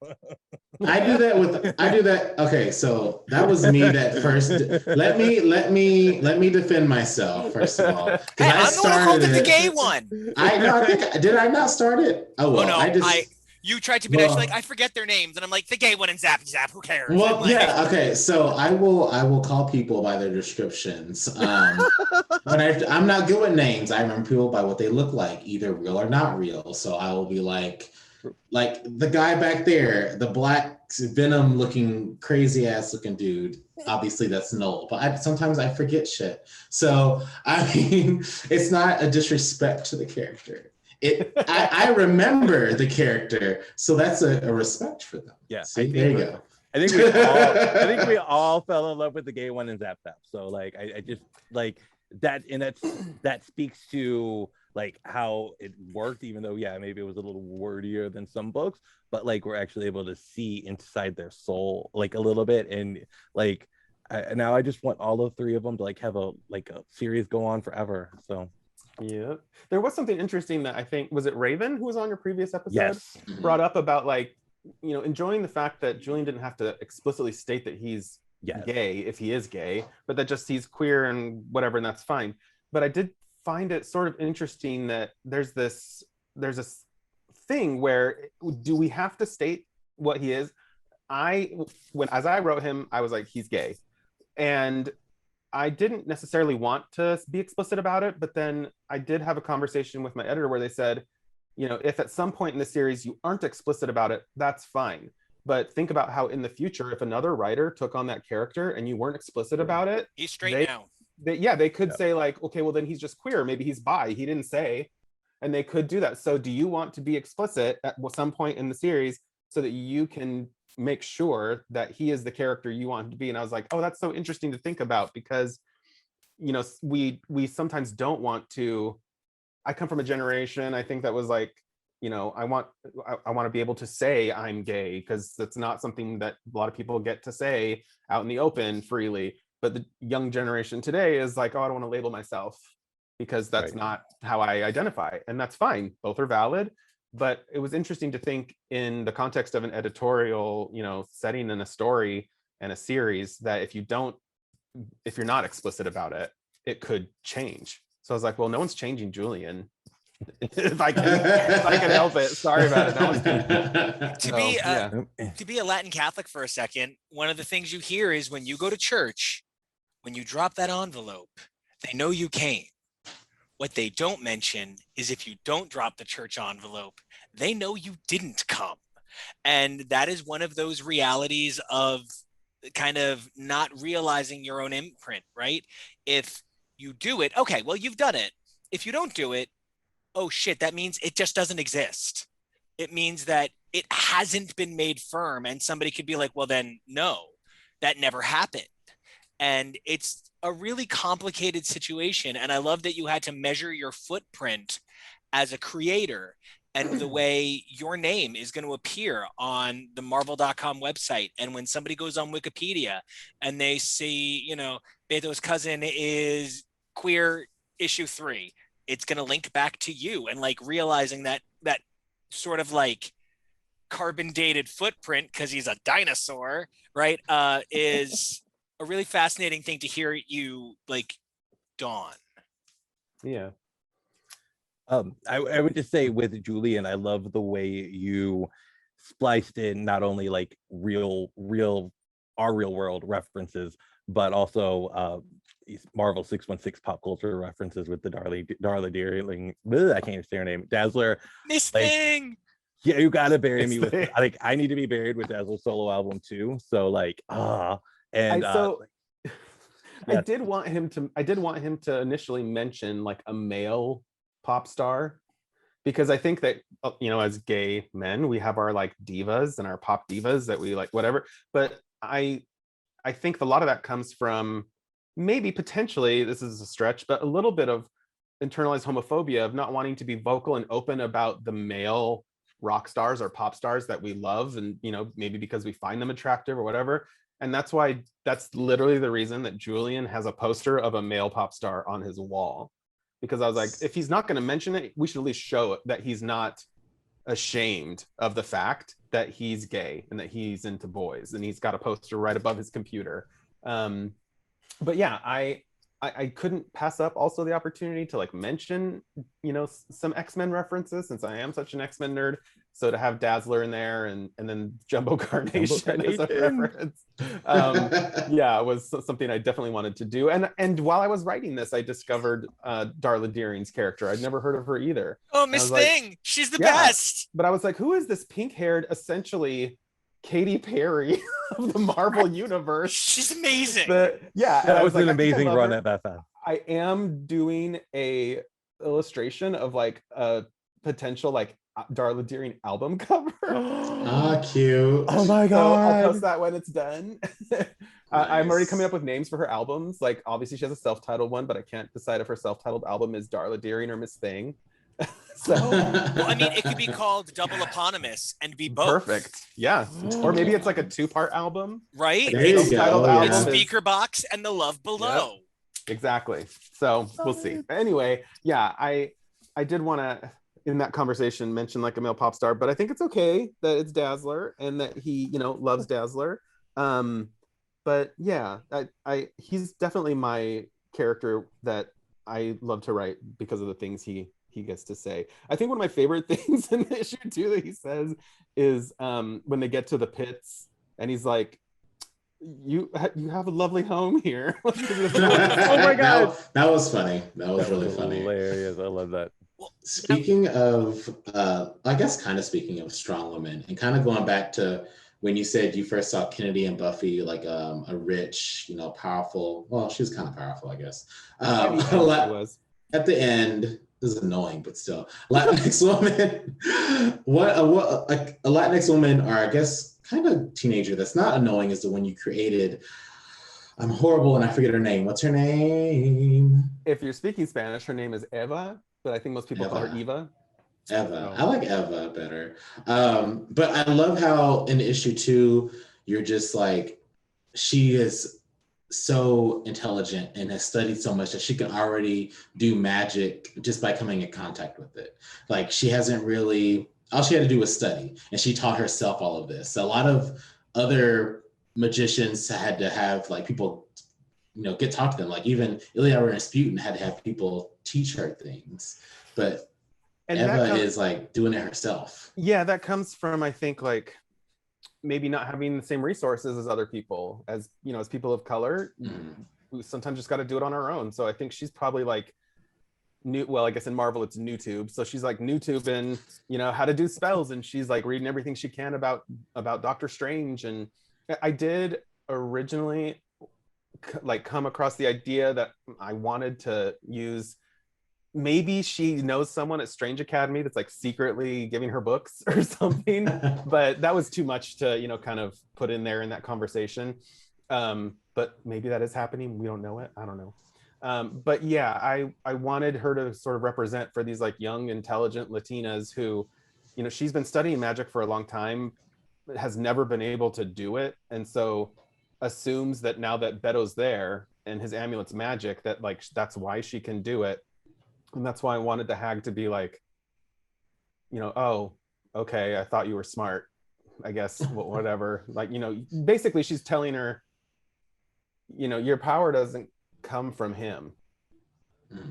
I do that. Okay, so that was me that first. Let me defend myself first of all. Hey, I'm the one who called it the gay one. I think did I not start it? Oh well, Oh no, I you tried to be nice, like I forget their names, and I'm like the gay one and Zap Zap. Who cares? Well, Like, yeah, okay. So I will call people by their descriptions. When I'm not good with names. I remember people by what they look like, either real or not real. So I will be like the guy back there, the black Venom looking crazy ass looking dude. Obviously that's Noel, but sometimes I forget shit. So I mean, it's not a disrespect to the character. I remember the character, so that's a respect for them. Yeah, see, there you go. I think we all fell in love with the gay one in Zap Zap. So like I just like that, and that speaks to like how it worked, even though yeah, maybe it was a little wordier than some books, but like we're actually able to see inside their soul like a little bit, and like now I just want all the 3 of them to like have a series go on forever. So yeah, there was something interesting that I think, was it Raven who was on your previous episode? Yes. Brought up about like, enjoying the fact that Julian didn't have to explicitly state that he's gay if he is gay, but that just he's queer and whatever, and that's fine. But I did find it sort of interesting that there's this thing where, do we have to state what he is? As I wrote him, I was like, he's gay, and I didn't necessarily want to be explicit about it, but then I did have a conversation with my editor where they said, if at some point in the series you aren't explicit about it, that's fine. But think about how in the future, if another writer took on that character and you weren't explicit about it, he's straight now. They could say like, okay, well then he's just queer. Maybe he's bi. He didn't say, and they could do that. So do you want to be explicit at some point in the series so that you can make sure that he is the character you want him to be? And I was like, oh, that's so interesting to think about, because we sometimes don't want to. I come from a generation, I think, that was like, I want to be able to say I'm gay, because that's not something that a lot of people get to say out in the open freely. But the young generation today is like, oh, I don't want to label myself because that's not how I identify, and that's fine. Both are valid. But it was interesting to think in the context of an editorial, setting in a story and a series, that if you're not explicit about it, it could change. So I was like, well, no one's changing Julian. if I can help it. Sorry about it. No one's to be a Latin Catholic for a second, one of the things you hear is when you go to church, when you drop that envelope, they know you came. What they don't mention is if you don't drop the church envelope, they know you didn't come. And that is one of those realities of kind of not realizing your own imprint, right? If you do it, okay, well, you've done it. If you don't do it, oh shit, that means it just doesn't exist. It means that it hasn't been made firm, and somebody could be like, well, then no, that never happened. And it's a really complicated situation. And I love that you had to measure your footprint as a creator and the way your name is going to appear on the Marvel.com website. And when somebody goes on Wikipedia and they see, you know, Beto's cousin is queer issue 3, it's going to link back to you, and like realizing that sort of like carbon dated footprint, because he's a dinosaur, right, is a really fascinating thing to hear you like dawn. Yeah. I would just say with Julian, I love the way you spliced in not only like our real world references, but also Marvel 616 pop culture references with the Darla Deering. I can't even say her name. Dazzler. Miss Like, Thing. Yeah, you gotta bury Miss me with Thing. like I need to be buried with Dazzler's solo album too. So like and I did want him to initially mention like a male pop star, because I think that you know, as gay men, we have our like divas and our pop divas that we like, whatever. But I think a lot of that comes from, maybe potentially, this is a stretch, but a little bit of internalized homophobia of not wanting to be vocal and open about the male rock stars or pop stars that we love, and you know, maybe because we find them attractive or whatever. And that's literally the reason that Julian has a poster of a male pop star on his wall, because I was like, if he's not going to mention it, we should at least show it, that he's not ashamed of the fact that he's gay and that he's into boys, and he's got a poster right above his computer. But yeah, I couldn't pass up also the opportunity to like mention, you know, some X-Men references, since I am such an X-Men nerd. So to have Dazzler in there, and then Jumbo Carnation as a reference, yeah, it was something I definitely wanted to do. And while I was writing this, I discovered Darla Deering's character. I'd never heard of her either. Oh, Miss Thing, like, she's the best. But I was like, who is this pink-haired, essentially Katy Perry of the Marvel universe? She's amazing. But yeah, that was an amazing run at that time. I am doing a illustration of like a potential like Darla Deering album cover. Cute. Oh my god. So I'll post that when it's done. Nice. I'm already coming up with names for her albums. Like obviously she has a self-titled one, but I can't decide if her self-titled album is Darla Deering or Miss Thing. So well, I mean, it could be called double eponymous and be both. Perfect. Yeah. Or maybe it's like a 2-part album. Right? There you go. Album Speaker Box and The Love Below. Yep. Exactly. So we'll see. Anyway, yeah, I did want to, in that conversation, mention like a male pop star, but I think it's okay that it's Dazzler and that he, you know, loves Dazzler. But yeah, he's definitely my character that I love to write because of the things he gets to say. I think one of my favorite things in the issue too that he says is when they get to the pits and he's like, you have a lovely home here. Oh my god, that was funny. That was really funny. Hilarious. I love that. Speaking of I guess kind of speaking of strong women, and kind of going back to when you said you first saw Kennedy and Buffy like a rich, you know, powerful, well, she was kind of powerful, I guess. Was at the end. This is annoying, but still, Latinx woman. A Latinx woman, or I guess kind of teenager that's not annoying, is the one you created. I'm horrible and I forget her name. What's her name? If you're speaking Spanish, her name is Eva, but I think most people call her Eva. Eva. I like Eva better. But I love how in issue 2, you're just like, she is so intelligent and has studied so much that she can already do magic just by coming in contact with it. Like she hasn't really, all she had to do was study, and she taught herself all of this. A lot of other magicians had to have like people, you know, talk to them. Like even Ilya Rasputin had to have people teach her things. But Eva is like doing it herself. Yeah, that comes from, I think, like maybe not having the same resources as other people, as you know, as people of color, who sometimes just got to do it on our own. So I think she's probably like well, I guess in Marvel it's NewTube, so she's like NewTubing, you know, how to do spells, and she's like reading everything she can about Doctor Strange. And I did originally like come across the idea that I wanted to use, maybe she knows someone at Strange Academy that's like secretly giving her books or something, but that was too much to, you know, kind of put in there in that conversation. But maybe that is happening. We don't know it. I don't know. But yeah, I wanted her to sort of represent for these like young, intelligent Latinas who you know, she's been studying magic for a long time, has never been able to do it, and so assumes that now that Beto's there and his amulet's magic, that like that's why she can do it. And that's why I wanted the hag to be like, you know, oh, okay, I thought you were smart, I guess, whatever. Like, you know, basically she's telling her, you know, your power doesn't come from him.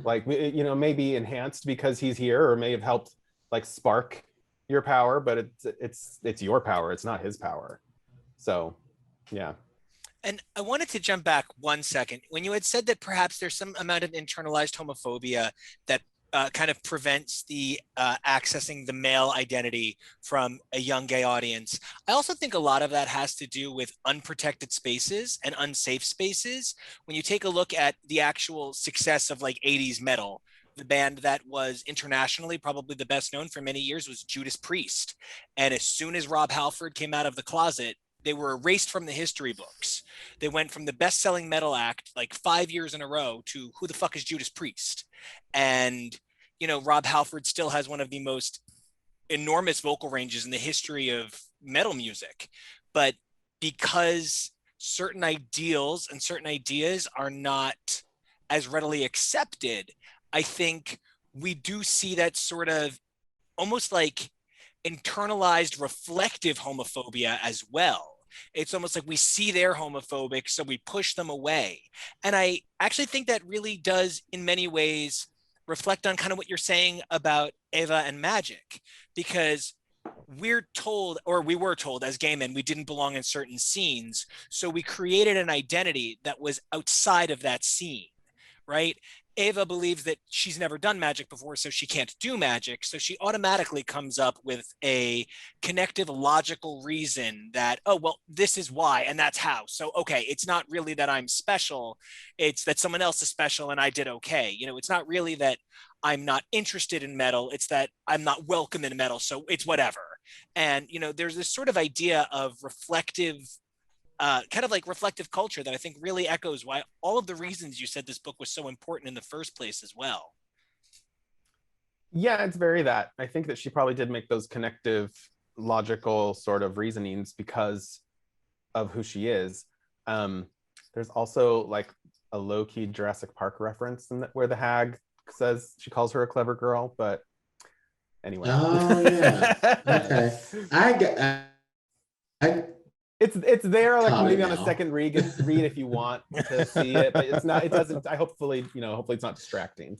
Like, you know, maybe enhanced because he's here, or may have helped like spark your power, but it's your power, it's not his power. So yeah. And I wanted to jump back 1 second. When you had said that perhaps there's some amount of internalized homophobia that kind of prevents the accessing the male identity from a young gay audience, I also think a lot of that has to do with unprotected spaces and unsafe spaces. When you take a look at the actual success of like 80s metal, the band that was internationally probably the best known for many years was Judas Priest. And as soon as Rob Halford came out of the closet, they were erased from the history books. They went from the best-selling metal act like 5 years in a row to who the fuck is Judas Priest? And, you know, Rob Halford still has one of the most enormous vocal ranges in the history of metal music. But because certain ideals and certain ideas are not as readily accepted, I think we do see that sort of almost like internalized reflective homophobia as well. It's almost like we see they're homophobic, so we push them away. And I actually think that really does, in many ways, reflect on kind of what you're saying about Eva and magic, because we're told, or we were told as gay men, we didn't belong in certain scenes. So we created an identity that was outside of that scene, right? Ava believes that she's never done magic before, so she can't do magic. So she automatically comes up with a connective, logical reason that, oh, well, this is why, and that's how. So, okay, it's not really that I'm special. It's that someone else is special and I did okay. You know, it's not really that I'm not interested in metal. It's that I'm not welcome in metal, so it's whatever. And, you know, there's this sort of idea of reflective kind of like reflective culture that I think really echoes why all of the reasons you said this book was so important in the first place as well. Yeah, it's very that. I think that she probably did make those connective, logical sort of reasonings because of who she is. There's also like a low-key Jurassic Park reference where the hag says she calls her a clever girl, but anyway. Oh yeah. Okay. I It's there, like maybe on a now. second read if you want to see it, but it's not. It doesn't. Hopefully it's not distracting.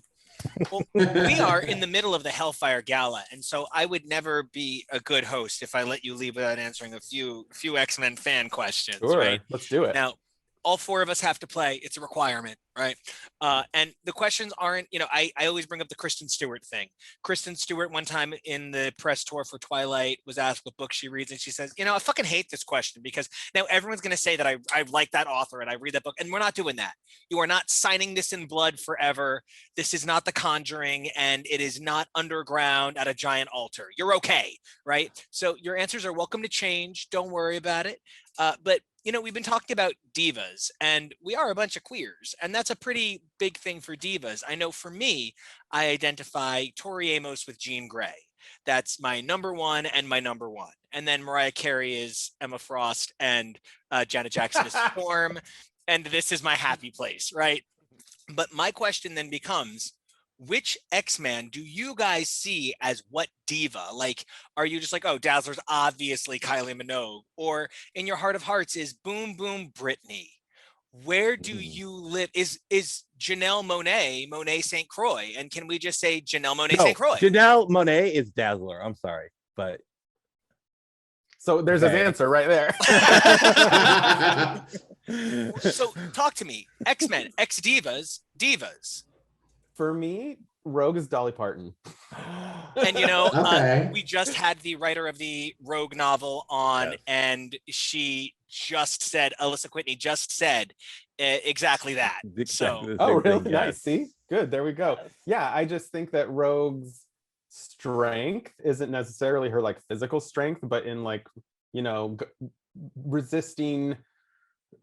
Well, we are in the middle of the Hellfire Gala, and so I would never be a good host if I let you leave without answering a few X-Men fan questions. Sure, right? Let's do it. Now, all four of us have to play. It's a requirement, right? And the questions aren't, you know, I always bring up the Kristen Stewart thing. Kristen Stewart one time in the press tour for Twilight was asked what book she reads, and she says, you know, I fucking hate this question because now everyone's going to say that I like that author and I read that book, and we're not doing that. You are not signing this in blood forever. This is not The Conjuring, and it is not underground at a giant altar. You're okay, right? So your answers are welcome to change. Don't worry about it. But you know, we've been talking about divas, and we are a bunch of queers, and that's a pretty big thing for divas. I know for me, I identify Tori Amos with Jean Grey. That's my number one and my number one. And then Mariah Carey is Emma Frost, and Janet Jackson is Storm, and this is my happy place, right? But my question then becomes, which X-Man do you guys see as what diva? Like, are you just like, oh, Dazzler's obviously Kylie Minogue? Or in your heart of hearts is Boom Boom Britney? Where do you live? Is Janelle Monáe St. Croix? And can we just say Janelle Monáe St. Croix? Janelle Monáe is Dazzler. I'm sorry, but so there's his answer right there. So talk to me. X-Men, X-Divas, divas. For me, Rogue is Dolly Parton. And, you know, Okay. we just had the writer of the Rogue novel on, Yes. and she just said, Alyssa Whitney just said exactly that. Exactly So, the Oh, same really? thing, Nice. yes. See? Good. There we go. Yeah, I just think that Rogue's strength isn't necessarily her like physical strength, but in like, you know, resisting,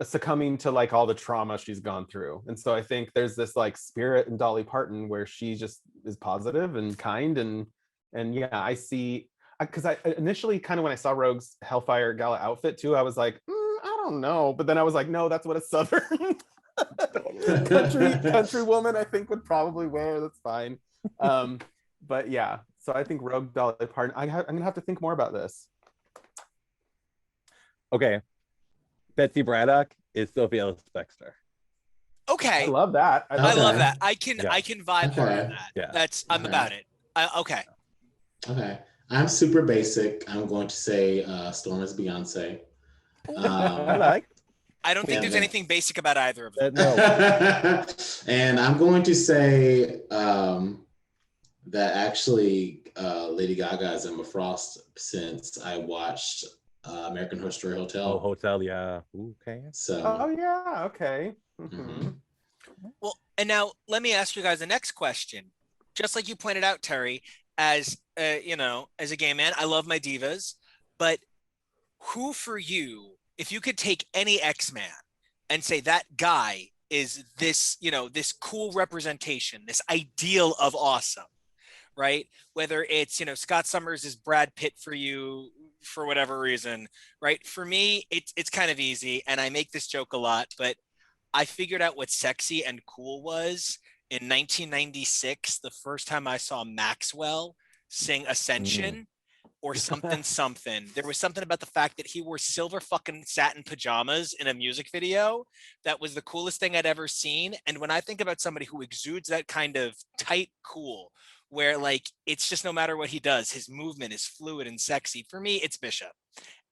succumbing to like all the trauma she's gone through. And so I think there's this like spirit in Dolly Parton where she just is positive and kind, and yeah, I see because I initially kind of when I saw Rogue's Hellfire Gala outfit too, I was like, I don't know. But then I was like, no, that's what a Southern country woman I think would probably wear. That's fine. But yeah, so I think Rogue Dolly Parton. I'm gonna have to think more about this. Okay, Betsy Braddock is Sophia Ellis-Bextor. Okay. I love that. I love Okay. that. I can vibe hard on that. Yeah. That's I'm about it. Okay. Okay. I'm super basic. I'm going to say Storm is Beyonce. I like. I don't think Yeah, there's man. anything basic about either of them. No. And I'm going to say that actually Lady Gaga is Emma Frost since I watched American Horror Story Hotel. Oh, Hotel, yeah. Okay. So. Oh yeah, okay. Mhm. Well, and now let me ask you guys the next question. Just like you pointed out, Terry, as as a gay man, I love my divas, but who for you, if you could take any X-Man and say that guy is this, this cool representation, this ideal of awesome, right? Whether it's, Scott Summers is Brad Pitt for you for whatever reason, right? For me, it's kind of easy, and I make this joke a lot, but I figured out what sexy and cool was in 1996, the first time I saw Maxwell sing Ascension or something. There was something about the fact that he wore silver fucking satin pajamas in a music video that was the coolest thing I'd ever seen. And when I think about somebody who exudes that kind of tight cool, where like it's just no matter what he does, his movement is fluid and sexy, for me, it's Bishop.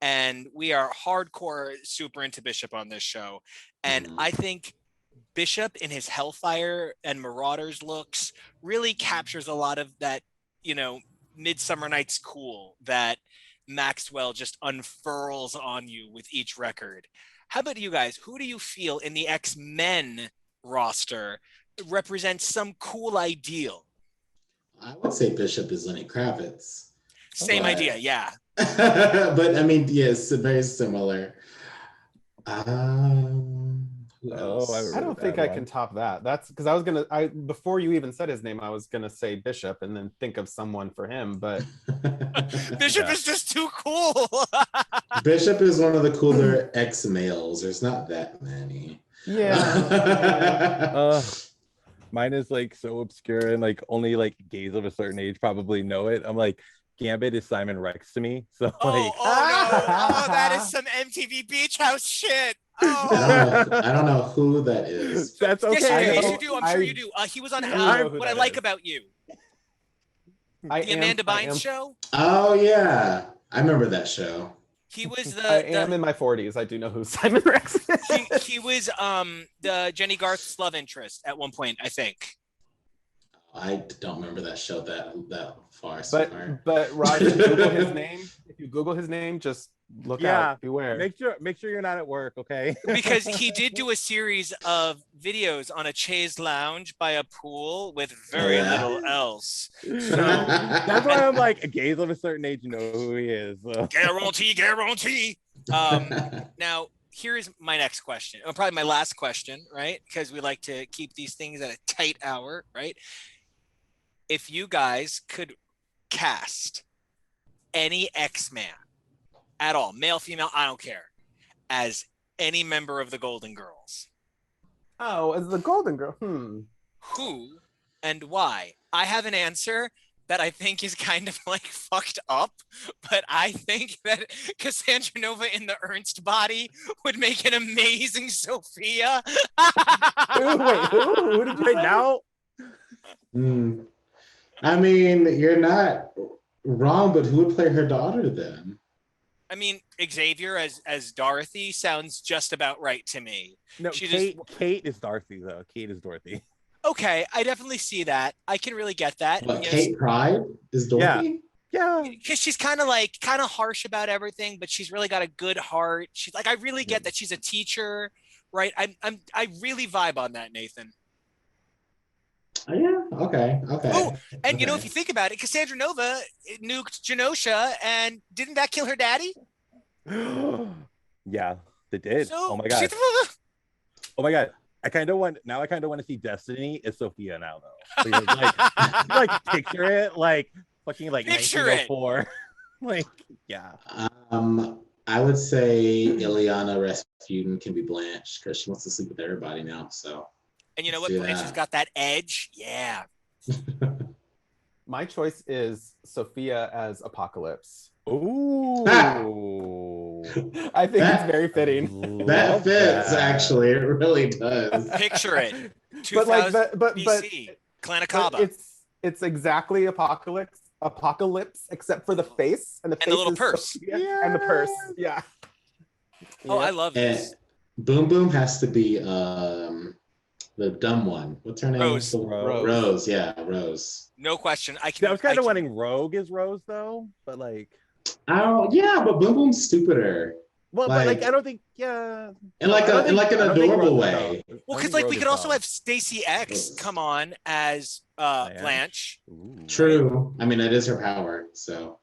And we are hardcore super into Bishop on this show. And I think Bishop in his Hellfire and Marauders looks really captures a lot of that, Midsummer Night's cool that Maxwell just unfurls on you with each record. How about you guys? Who do you feel in the X-Men roster represents some cool ideal? I would say Bishop is Lenny Kravitz. Same idea, yeah. But I mean, yes, very similar. Who else? I don't think I can top that. That's because I before you even said his name, I was gonna say Bishop and then think of someone for him, but Bishop is just too cool. Bishop is one of the cooler ex-males. There's not that many. yeah. Mine is like so obscure and like only like gays of a certain age probably know it. I'm like, Gambit is Simon Rex to me. So like, no. Oh, that is some MTV Beach House shit. Oh. I don't know who that is. That's okay. Yes, you do. I'm sure you do. He was on What I Like About You. The Amanda Bynes show. Oh yeah, I remember that show. He was I am in my 40s. I do know who Simon Rex is. He was the Jenny Garth's love interest at one point, I think. I don't remember that show that far. But Raj, if you Google his name, just look out, beware. Make sure you're not at work, okay? Because he did do a series of videos on a chaise lounge by a pool with very little else. So that's why I'm like, gays of a certain age know who he is. So. Guarantee. Now, here's my next question, or probably my last question, right? Because we like to keep these things at a tight hour, right? If you guys could cast any X-Man at all, male, female, I don't care, as any member of the Golden Girls. Oh, as the Golden Girl. Who and why? I have an answer that I think is kind of like fucked up, but I think that Cassandra Nova in the Ernst body would make an amazing Sophia. Wait, who did you say now? I mean, you're not wrong, but who would play her daughter then? I mean, Xavier as Dorothy sounds just about right to me. No, Kate is Dorothy though. Kate is Dorothy. Okay, I definitely see that. I can really get that. What, Kate Pride is Dorothy? Yeah. Because she's kind of harsh about everything, but she's really got a good heart. She's like, I really get that she's a teacher, right? I really vibe on that, Nathan. Oh, yeah. Okay. Oh, and if you think about it, Cassandra Nova nuked Genosha, and didn't that kill her daddy? Yeah, they did. So, oh my god. Oh my god. I kind of want to see Destiny as Sophia now though. Because, like picture it like fucking like Picture 1904. Like, yeah. I would say Ileana Rasputin can be Blanche because she wants to sleep with everybody now. So, And you know let's what? do Blanche has that. got that edge. Yeah. My choice is Sophia as Apocalypse. Ooh. I think it's That- very fitting. That Love fits, that. actually. It really does. Picture it. But like 2000 but BC. Clan of but Kaba. it's exactly apocalypse except for the face, and the And the face little is purse. Sophia, and the purse. Yeah. Oh, I Yep. love And this. Boom Boom has to be the dumb one. What's her name? Rose. Rose. Yeah, Rose. No question. See, I was kind of wanting Rogue as Rose though, but like, Yeah, but Boom Boom's stupider. well, but like I don't think, yeah. In like I don't think- an I don't think adorable Rogue is way. dumb. Well, I because think like Rogue we is could also dumb. have Stacey X come on as Blanche. Ooh. True. I mean, that is her power. So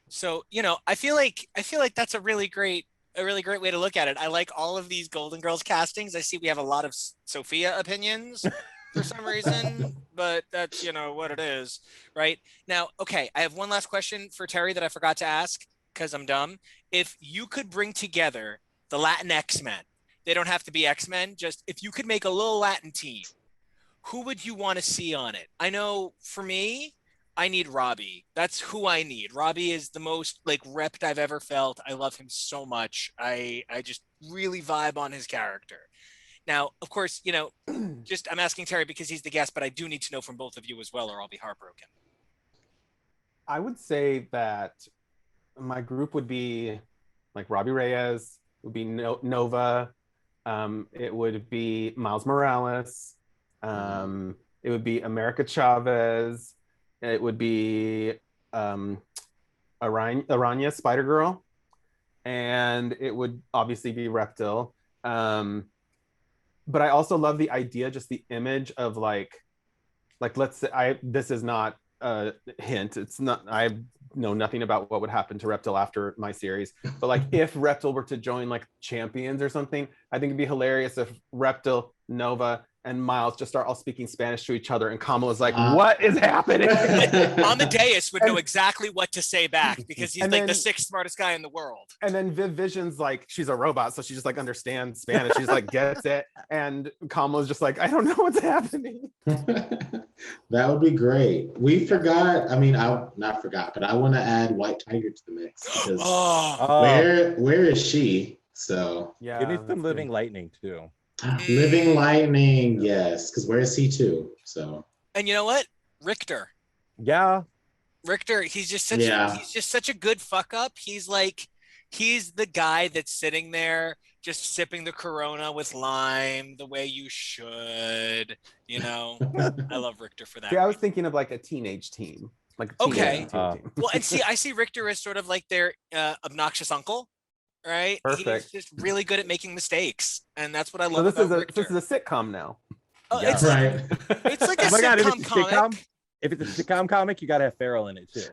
So, I feel like that's a really great way to look at it. I like all of these Golden Girls castings. I see we have a lot of Sophia opinions for some reason, but that's, what it is, right? Now, okay, I have one last question for Terry that I forgot to ask because I'm dumb. If you could bring together the Latin X-Men, they don't have to be X-Men, just if you could make a little Latin team, who would you want to see on it? I know for me, I need Robbie. That's who I need. Robbie is the most like repped I've ever felt. I love him so much. I just really vibe on his character. Now, of course, just I'm asking Terry because he's the guest, but I do need to know from both of you as well, or I'll be heartbroken. I would say that my group would be like Robbie Reyes, would be Nova, it would be Miles Morales, it would be America Chavez, it would be Aranya Spider-Girl, and it would obviously be Reptil. But I also love the idea, just the image of like let's say this is not a hint. It's not, I know nothing about what would happen to Reptil after my series, but like if Reptil were to join like Champions or something, I think it'd be hilarious if Reptil, Nova, and Miles just start all speaking Spanish to each other, and Kamala's like, what is happening? On the dais would know exactly what to say back because he's like the sixth smartest guy in the world. And then Viv Vision's like, she's a robot, so she just like understands Spanish. She's like, gets it. And Kamala's just like, I don't know what's happening. that would be great. We forgot. I mean, I not forgot, but I want to add White Tiger to the mix because where is she? So yeah, give me some Living Lightning too. Living Lightning, yes, because where is he too? So, and you know what, Richter, he's just such a good fuck up. He's the guy that's sitting there just sipping the Corona with lime the way you should. I love Richter for that. Yeah, I was thinking of like a teenage team, like a teenage team. Well, and see, I see Richter as sort of like their obnoxious uncle. Right? Perfect. He's just really good at making mistakes, and that's what I love. So about Richter. this is a sitcom now. Oh, Yeah. it's right. It's like a sitcom comic. If it's a sitcom comic, you gotta have Farrell in it too.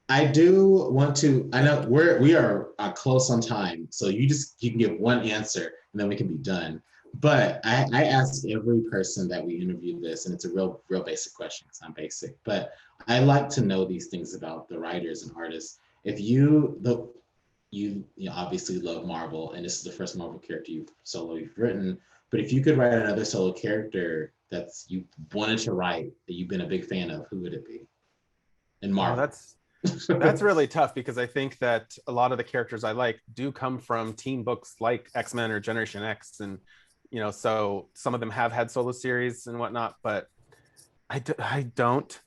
I do want to. I know we are close on time, so you can give one answer and then we can be done. But I ask every person that we interview this, and it's a real basic question. It's not basic, but I like to know these things about the writers and artists. If you obviously love Marvel, and this is the first Marvel character you've written. But if you could write another solo character that's you wanted to write that you've been a big fan of, who would it be? In Marvel, that's really tough because I think that a lot of the characters I like do come from teen books like X-Men or Generation X, and so some of them have had solo series and whatnot. But I don't.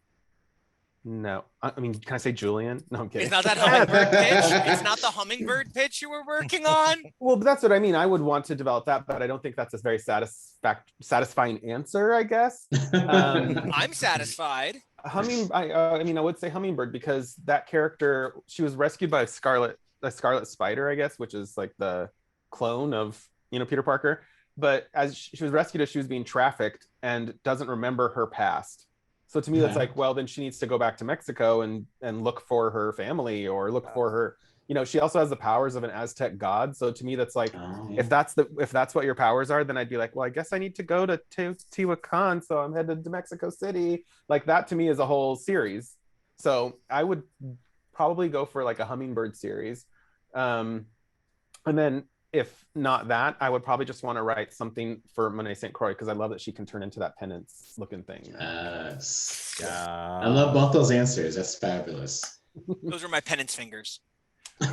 No, I mean, can I say Julian? No, I'm kidding. It's not that hummingbird pitch. It's not the hummingbird pitch you were working on. Well, but that's what I mean. I would want to develop that, but I don't think that's a very satisfying answer, I guess. I'm satisfied. I would say Hummingbird because that character, she was rescued by a Scarlet Spider, I guess, which is like the clone of Peter Parker. But as she was rescued, as she was being trafficked and doesn't remember her past. So to me, that's like, well, then she needs to go back to Mexico and look for her family or look for her. She also has the powers of an Aztec god. So to me, that's like, if that's what your powers are, then I'd be like, well, I guess I need to go to Teotihuacan. So I'm headed to Mexico City. Like that to me is a whole series. So I would probably go for like a hummingbird series. And then if not that, I would probably just want to write something for Monet St. Croix because I love that she can turn into that penance looking thing. Yes. Yeah. I love both those answers. That's fabulous. Those were my penance fingers.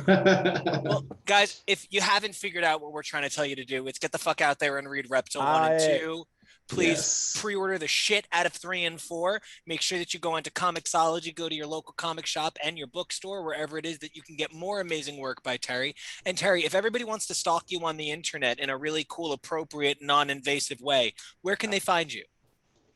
Well, guys, if you haven't figured out what we're trying to tell you to do, it's get the fuck out there and read Reptil 1 and 2. Please pre-order the shit out of 3 and 4. Make sure that you go onto Comixology, go to your local comic shop and your bookstore, wherever it is that you can get more amazing work by Terry. And Terry, if everybody wants to stalk you on the internet in a really cool, appropriate, non-invasive way, where can they find you?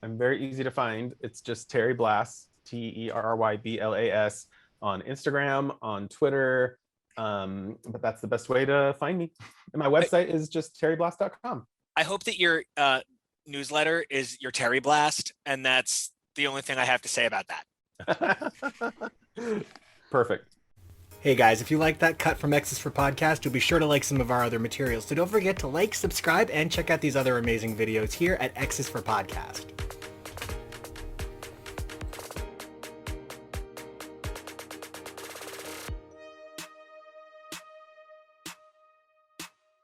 I'm very easy to find. It's just Terry Blas, TerryBlas, on Instagram, on Twitter. But that's the best way to find me. And my website is just terryblas.com. I hope that your newsletter is your Terry Blast, and that's the only thing I have to say about that. Perfect. Hey guys, if you like that cut from X's4 Podcast, you'll be sure to like some of our other materials. So don't forget to like, subscribe, and check out these other amazing videos here at X's4 Podcast.